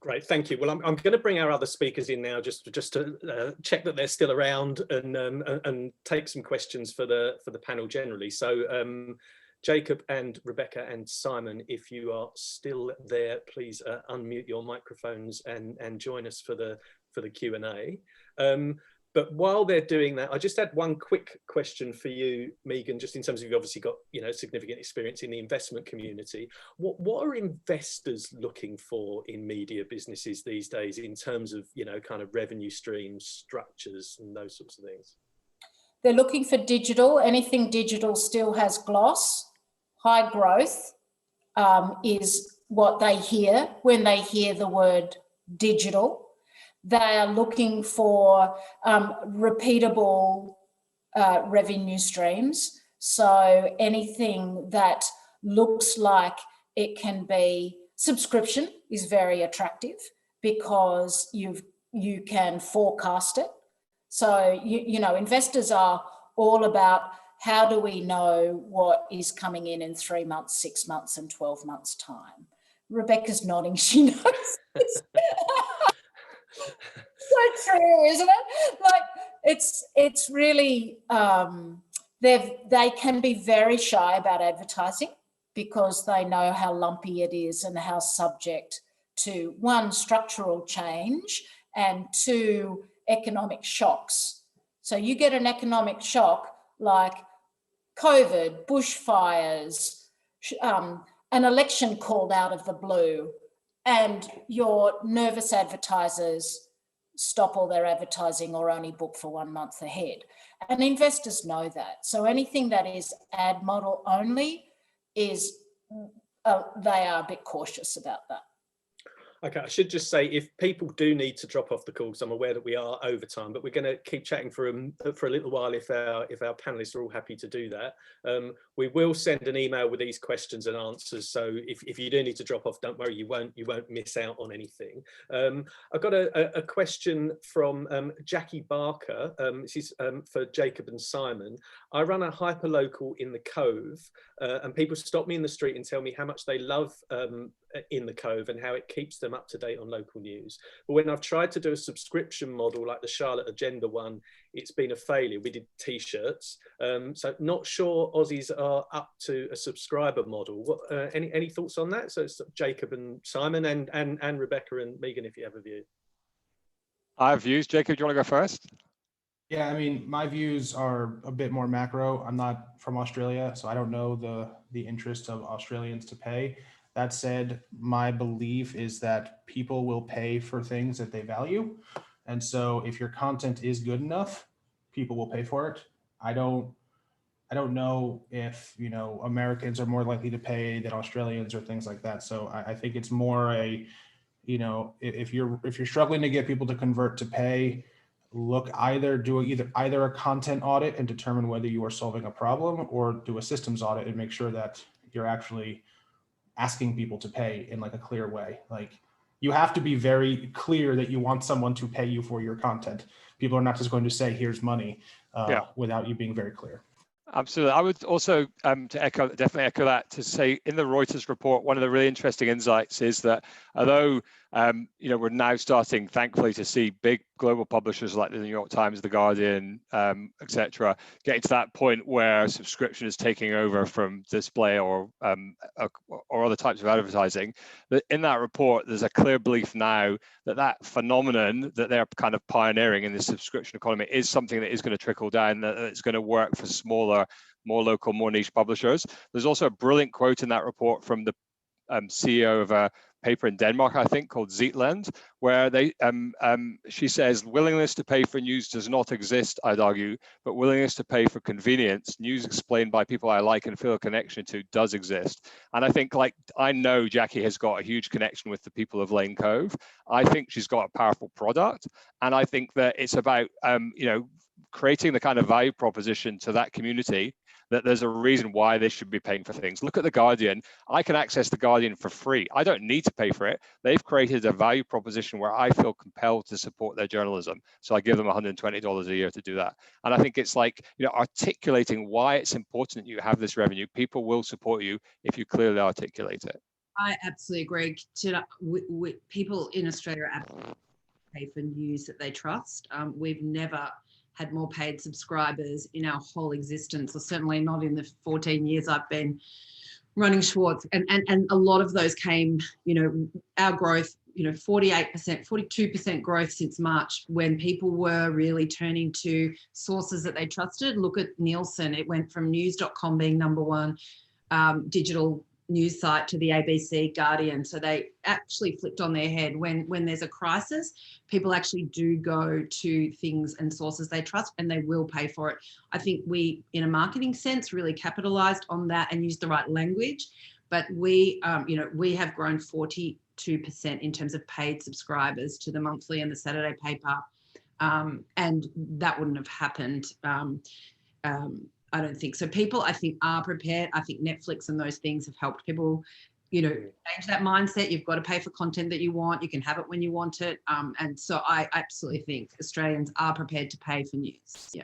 Great, thank you. Well, I'm going to bring our other speakers in now just to check that they're still around and take some questions for the panel generally. So Jacob and Rebecca and Simon, if you are still there, please unmute your microphones and join us for the Q&A. But while they're doing that, I just had one quick question for you, Megan, just in terms of, you've obviously got, you know, significant experience in the investment community. What are investors looking for in media businesses these days in terms of, you know, kind of revenue streams, structures, and those sorts of things? They're looking for digital. Anything digital still has gloss. High growth is what they hear when they hear the word digital. They are looking for repeatable revenue streams. So anything that looks like it can be subscription is very attractive, because you can forecast it. So, you know, investors are all about, how do we know what is coming in 3 months, 6 months and 12 months time? Rebecca's nodding. She knows this. So true, isn't it? Like it's really they can be very shy about advertising because they know how lumpy it is and how subject to, one, structural change, and two, economic shocks. So you get an economic shock like COVID, bushfires, an election called out of the blue, and your nervous advertisers stop all their advertising or only book for 1 month ahead. And investors know that. So anything that is ad model only is, they are a bit cautious about that. Okay, I should just say, if people do need to drop off the call, because I'm aware that we are over time, but we're going to keep chatting for a little while if our panelists are all happy to do that. We will send an email with these questions and answers. So if you do need to drop off, don't worry, you won't miss out on anything. I've got a question from Jackie Barker. This is for Jacob and Simon. I run a hyperlocal in the Cove, and people stop me in the street and tell me how much they love in the Cove and how it keeps them up to date on local news. But when I've tried to do a subscription model like the Charlotte Agenda one, it's been a failure. We did t-shirts, so not sure Aussies are up to a subscriber model. What, any thoughts on that? So it's Jacob and Simon and Rebecca and Megan, if you have a view. I have views. Jacob, do you want to go first? Yeah, I mean, my views are a bit more macro. I'm not from Australia, so I don't know the interest of Australians to pay. That said, my belief is that people will pay for things that they value. And so if your content is good enough, people will pay for it. I don't know if, you know, Americans are more likely to pay than Australians or things like that. So I think it's more a, you know, if you're struggling to get people to convert to pay, look, do either a content audit and determine whether you are solving a problem, or do a systems audit and make sure that you're actually asking people to pay in like a clear way. Like, you have to be very clear that you want someone to pay you for your content. People are not just going to say, here's money, without you being very clear. Absolutely. I would also definitely echo that, to say in the Reuters report, one of the really interesting insights is that although you know, we're now starting, thankfully, to see big global publishers like the New York Times, the Guardian, etc., getting to that point where subscription is taking over from display or other types of advertising. That in that report, there's a clear belief now that that phenomenon that they're kind of pioneering in the subscription economy is something that is going to trickle down, that it's going to work for smaller, more local, more niche publishers. There's also a brilliant quote in that report from the CEO of a paper in Denmark, I think, called Zetland, where she says, willingness to pay for news does not exist, I'd argue, but willingness to pay for convenience, news explained by people I like and feel a connection to, does exist. And I think, like, I know Jackie has got a huge connection with the people of Lane Cove. I think she's got a powerful product. And I think that it's about, you know, creating the kind of value proposition to that community that there's a reason why they should be paying for things. Look at The Guardian. I can access The Guardian for free. I don't need to pay for it. They've created a value proposition where I feel compelled to support their journalism. So I give them $120 a year to do that. And I think it's like, you know, articulating why it's important that you have this revenue. People will support you if you clearly articulate it. I absolutely agree. People in Australia absolutely pay for news that they trust. We've never had more paid subscribers in our whole existence, or certainly not in the 14 years I've been running Schwartz. And a lot of those came, you know, our growth, you know, 48%, 42% growth since March, when people were really turning to sources that they trusted. Look at Nielsen. It went from news.com being #1 digital news site to the ABC, Guardian. So they actually flipped on their head. When there's a crisis, people actually do go to things and sources they trust, and they will pay for it. I think we, in a marketing sense, really capitalized on that and used the right language. But we, you know, we have grown 42% in terms of paid subscribers to the monthly and the Saturday paper. And that wouldn't have happened. I don't think so. People, I think, are prepared. I think Netflix and those things have helped people, you know, change that mindset. You've got to pay for content that you want. You can have it when you want it. And so I absolutely think Australians are prepared to pay for news. Yeah.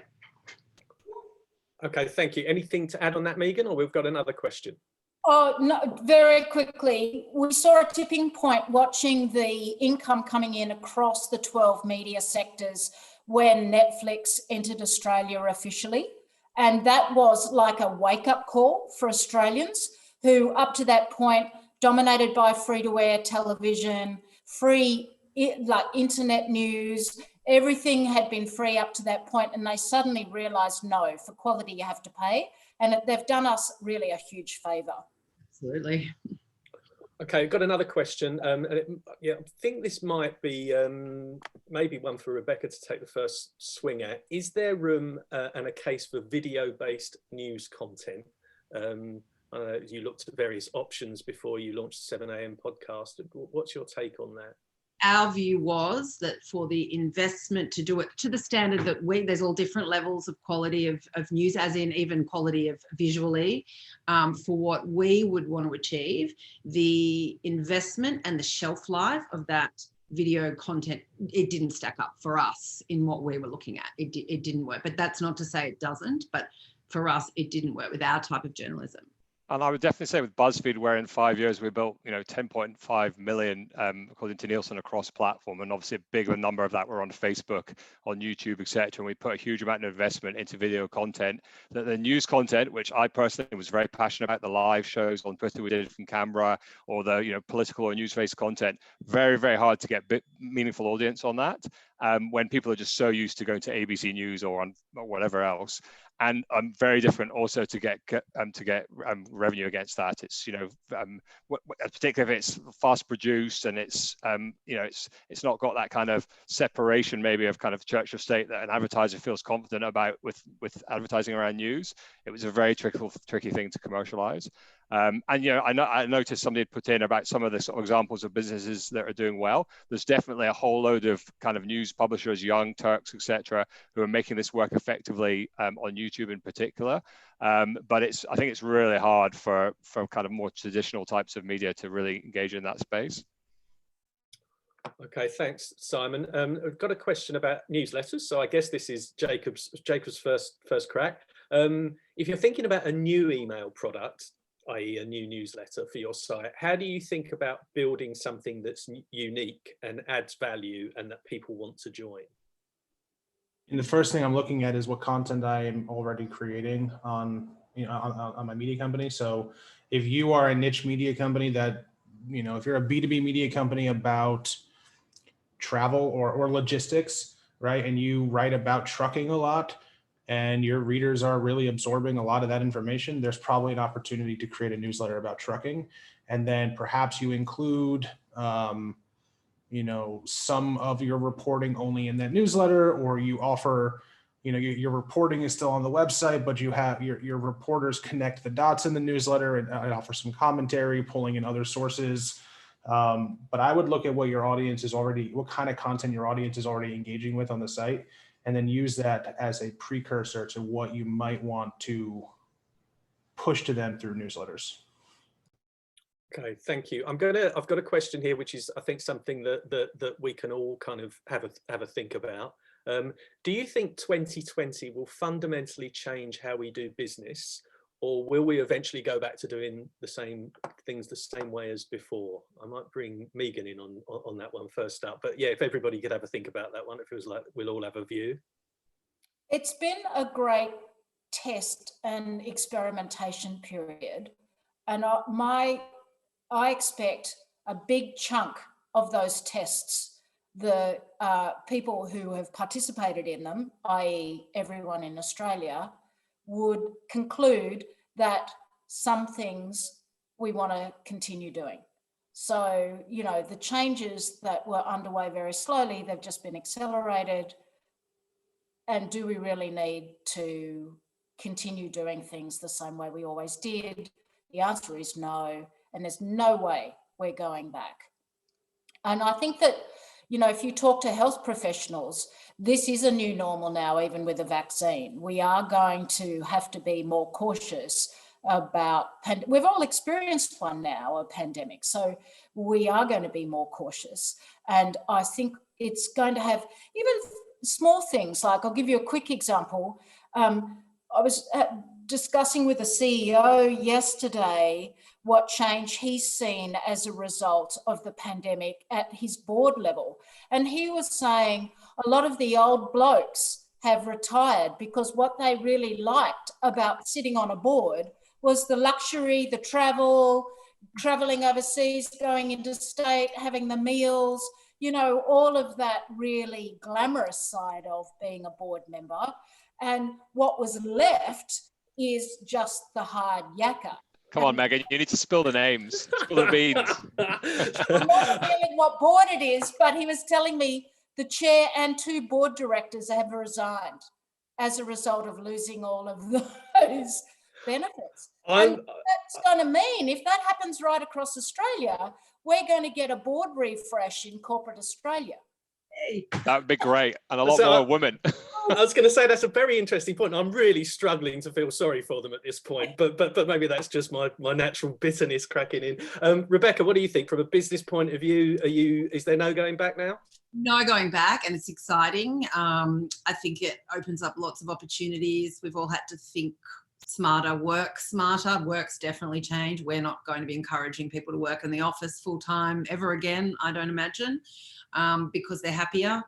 Okay, thank you. Anything to add on that, Megan, or we've got another question? Oh, no, very quickly. We saw a tipping point watching the income coming in across the 12 media sectors when Netflix entered Australia officially. And that was like a wake-up call for Australians who, up to that point, dominated by free-to-air television, free like internet news, everything had been free up to that point, and they suddenly realised, no, for quality you have to pay. And they've done us really a huge favour. Absolutely. Okay, got another question. Yeah, I think this might be maybe one for Rebecca to take the first swing at. Is there room and a case for video-based news content? You looked at various options before you launched the 7 a.m. podcast. What's your take on that? Our view was that for the investment to do it to the standard that there's all different levels of quality of news, as in even quality of visually, for what we would want to achieve, the investment and the shelf life of that video content, it didn't stack up for us in what we were looking at. It didn't work, but that's not to say it doesn't, but for us, it didn't work with our type of journalism. And I would definitely say with BuzzFeed, where in 5 years we built, 10.5 million, according to Nielsen, across platform, and obviously a bigger number of that were on Facebook, on YouTube, etc. And we put a huge amount of investment into video content. The news content, which I personally was very passionate about, the live shows on Twitter we did from Canberra, or the political or news-based content, very, very hard to get meaningful audience on that. When people are just so used to going to ABC News or on whatever else. And very different also to get revenue against that. It's particularly if it's fast produced and it's it's not got that kind of separation maybe of kind of church or state that an advertiser feels confident about with advertising around news. It was a very tricky thing to commercialize. And I noticed somebody had put in about some of the sort of examples of businesses that are doing well. There's definitely a whole load of kind of news publishers, Young Turks, etc., who are making this work effectively on YouTube in particular. But I think it's really hard for kind of more traditional types of media to really engage in that space. Okay, thanks, Simon. I've got a question about newsletters. So I guess this is Jacob's first crack. If you're thinking about a new email product, i.e. a new newsletter for your site, how do you think about building something that's unique and adds value and that people want to join? And the first thing I'm looking at is what content I am already creating on my media company. So if you are a niche media company that, if you're a B2B media company about travel or logistics, right, and you write about trucking a lot, and your readers are really absorbing a lot of that information, there's probably an opportunity to create a newsletter about trucking. And then perhaps you include, some of your reporting only in that newsletter, or you offer, your reporting is still on the website, but you have your reporters connect the dots in the newsletter and offer some commentary, pulling in other sources. But I would look at what kind of content your audience is already engaging with on the site, and then use that as a precursor to what you might want to push to them through newsletters. Okay, thank you. I've got a question here, which is, I think, something that we can all kind of have a think about. Do you think 2020 will fundamentally change how we do business, or will we eventually go back to doing the same things the same way as before? I might bring Megan in on that one first up, but yeah, if everybody could have a think about that one, it feels like we'll all have a view. It's been a great test and experimentation period, and I expect a big chunk of those tests, the people who have participated in them, i.e. everyone in Australia, would conclude that some things we want to continue doing. So, the changes that were underway very slowly, they've just been accelerated. And do we really need to continue doing things the same way we always did? The answer is no, and there's no way we're going back. And I think that, if you talk to health professionals, this is a new normal now, even with a vaccine. We are going to have to be more cautious about, we've all experienced one now, a pandemic, so we are going to be more cautious. And I think it's going to have even small things, like I'll give you a quick example. I was discussing with a CEO yesterday what change he's seen as a result of the pandemic at his board level. And he was saying a lot of the old blokes have retired because what they really liked about sitting on a board was the luxury, the traveling overseas, going interstate, having the meals, you know, all of that really glamorous side of being a board member. And what was left is just the hard yakka. Come on, Megan, you need to spill the names, spill the beans. I'm not revealing what board it is, but he was telling me the chair and 2 board directors have resigned as a result of losing all of those benefits. And that's going to mean, if that happens right across Australia, we're going to get a board refresh in corporate Australia. That would be great. And a lot more women. I was going to say that's a very interesting point. I'm really struggling to feel sorry for them at this point, but maybe that's just my natural bitterness cracking in. Rebecca, what do you think from a business point of view? Is there no going back now? No going back, and it's exciting. I think it opens up lots of opportunities. We've all had to think smarter, work smarter. Work's definitely changed. We're not going to be encouraging people to work in the office full time ever again, I don't imagine, because they're happier.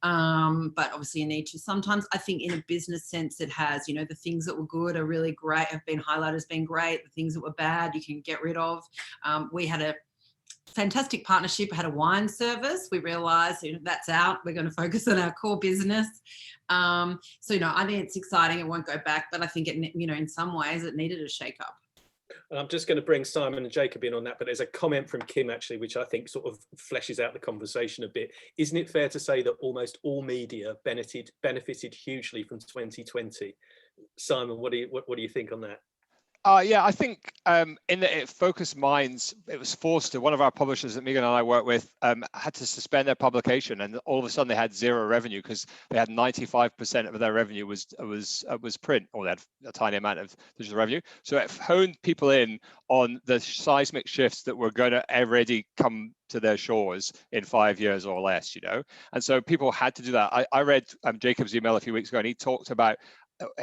But obviously you need to. Sometimes I think in a business sense it has, you know, the things that were good are really great, have been highlighted as being great. The things that were bad you can get rid of. We had a fantastic partnership, had a wine service. We realised, you know, that's out. We're going to focus on our core business. So, you know, I think it's exciting. It won't go back, but I think it, you know, in some ways it needed a shake up. And I'm just going to bring Simon and Jacob in on that, but there's a comment from Kim actually, which I think sort of fleshes out the conversation a bit. Isn't it fair to say that almost all media benefited hugely from 2020? Simon, what do you think on that? Yeah, I think in that it focused minds, it was forced to. One of our publishers that Megan and I work with had to suspend their publication, and all of a sudden they had zero revenue because they had 95% of their revenue was print, or they had a tiny amount of digital revenue. So it honed people in on the seismic shifts that were going to already come to their shores in 5 years or less, you know. And so people had to do that. I read Jacob's email a few weeks ago, and he talked about,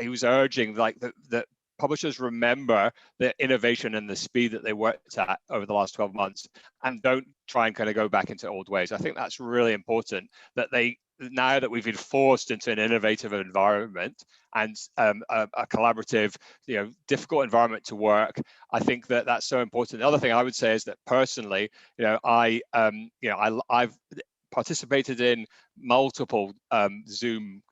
he was urging like that publishers remember the innovation and the speed that they worked at over the last 12 months and don't try and kind of go back into old ways. I think that's really important, that now that we've been forced into an innovative environment and a collaborative, you know, difficult environment to work, I think that that's so important. The other thing I would say is that personally, you know, I've participated in multiple Zoom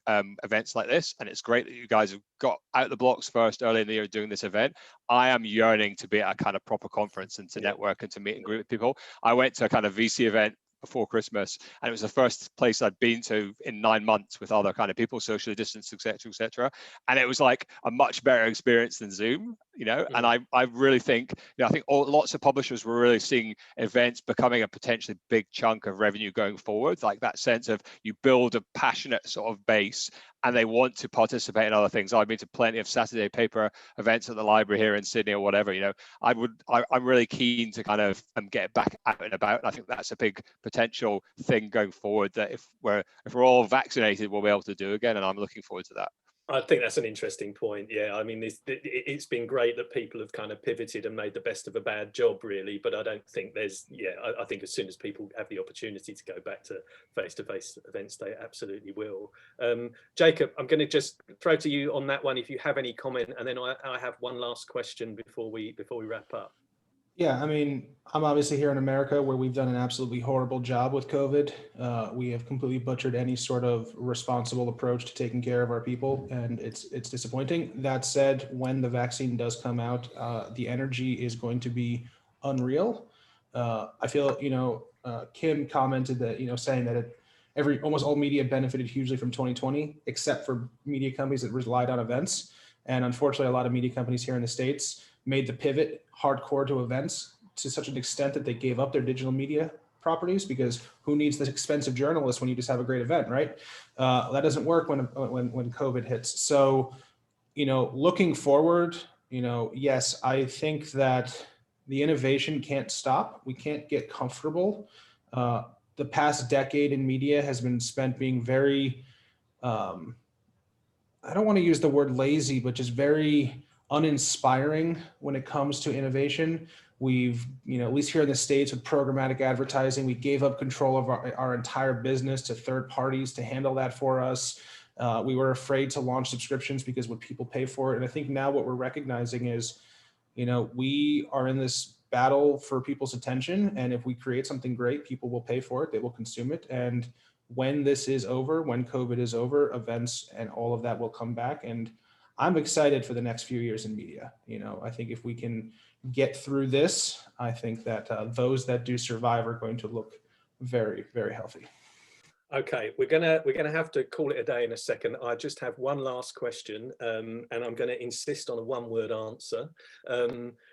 events like this, and it's great that you guys have got out the blocks first early in the year doing this event. I am yearning to be at a kind of proper conference and to network and to meet and greet with people. I went to a kind of VC event before Christmas, and it was the first place I'd been to in 9 months with other kind of people, socially distanced, etc. And it was like a much better experience than Zoom, you know. And I really think, you know, I think lots of publishers were really seeing events becoming a potentially big chunk of revenue going forward, like that sense of you build a passionate sort of base and they want to participate in other things. I've been to plenty of Saturday paper events at the library here in Sydney or whatever, you know. I'm really keen to kind of get back out and about. And I think that's a big potential thing going forward, that if we're all vaccinated, we'll be able to do again. And I'm looking forward to that. I think that's an interesting point. Yeah, I mean, it's been great that people have kind of pivoted and made the best of a bad job, really. But I don't think I think as soon as people have the opportunity to go back to face-to-face events, they absolutely will. Jacob, I'm going to just throw to you on that one if you have any comment, and then I have one last question before we wrap up. Yeah, I mean, I'm obviously here in America where we've done an absolutely horrible job with COVID. We have completely butchered any sort of responsible approach to taking care of our people, and it's disappointing. That said, when the vaccine does come out, the energy is going to be unreal. I feel, you know, Kim commented that, you know, saying that almost all media benefited hugely from 2020, except for media companies that relied on events. And unfortunately, a lot of media companies here in the States made the pivot hardcore to events to such an extent that they gave up their digital media properties, because who needs this expensive journalist when you just have a great event, right? That doesn't work when COVID hits. So, you know, looking forward, you know, yes, I think that the innovation can't stop. We can't get comfortable. The past decade in media has been spent being very, I don't want to use the word lazy, but just very uninspiring when it comes to innovation. We've, at least here in the States with programmatic advertising, we gave up control of our entire business to third parties to handle that for us. We were afraid to launch subscriptions because would people pay for it? And I think now what we're recognizing is, we are in this battle for people's attention. And if we create something great, people will pay for it. They will consume it. And when this is over, when COVID is over, events and all of that will come back. And I'm excited for the next few years in media. I think if we can get through this, I think that those that do survive are going to look very, very healthy. Okay, we're gonna have to call it a day in a second. I just have one last question, and I'm going to insist on a one-word answer.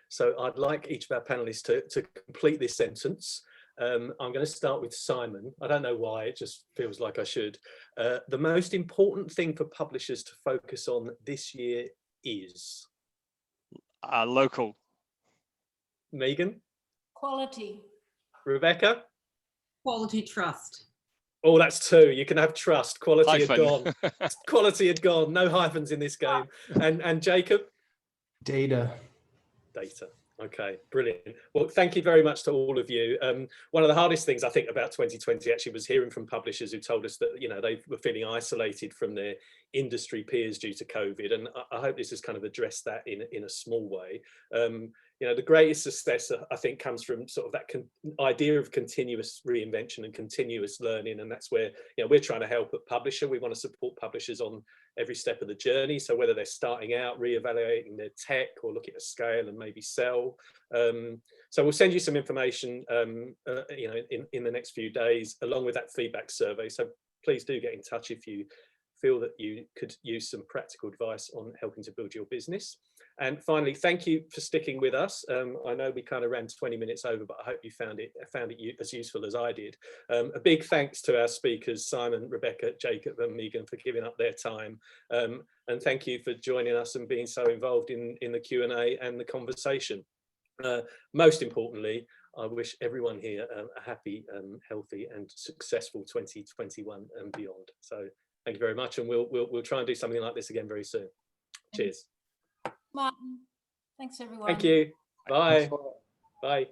So I'd like each of our panelists to complete this sentence. I'm going to start with Simon. I don't know why, it just feels like I should. The most important thing for publishers to focus on this year is? Local. Megan? Quality. Rebecca? Quality, trust. Oh, that's two. You can have trust. Quality Hyphen. had gone. Quality had gone. No hyphens in this game. And Jacob? Data. Data. Okay, brilliant. Well, thank you very much to all of you. One of the hardest things I think about 2020 actually was hearing from publishers who told us that, they were feeling isolated from their industry peers due to COVID. And I hope this has kind of addressed that in a small way. The greatest success, I think, comes from sort of that idea of continuous reinvention and continuous learning. And that's where, we're trying to help at Publisher. We want to support publishers on every step of the journey. So whether they're starting out, reevaluating their tech, or looking at scale and maybe sell. So we'll send you some information, in the next few days, along with that feedback survey. So please do get in touch if you feel that you could use some practical advice on helping to build your business. And finally, thank you for sticking with us. I know we kind of ran 20 minutes over, but I hope you found it as useful as I did. A big thanks to our speakers, Simon, Rebecca, Jacob and Megan, for giving up their time. And thank you for joining us and being so involved in the Q&A and the conversation. Most importantly, I wish everyone here a happy, healthy and successful 2021 and beyond. So thank you very much, and we'll try and do something like this again very soon. Cheers. Martin, thanks everyone. Thank you. Bye. Bye.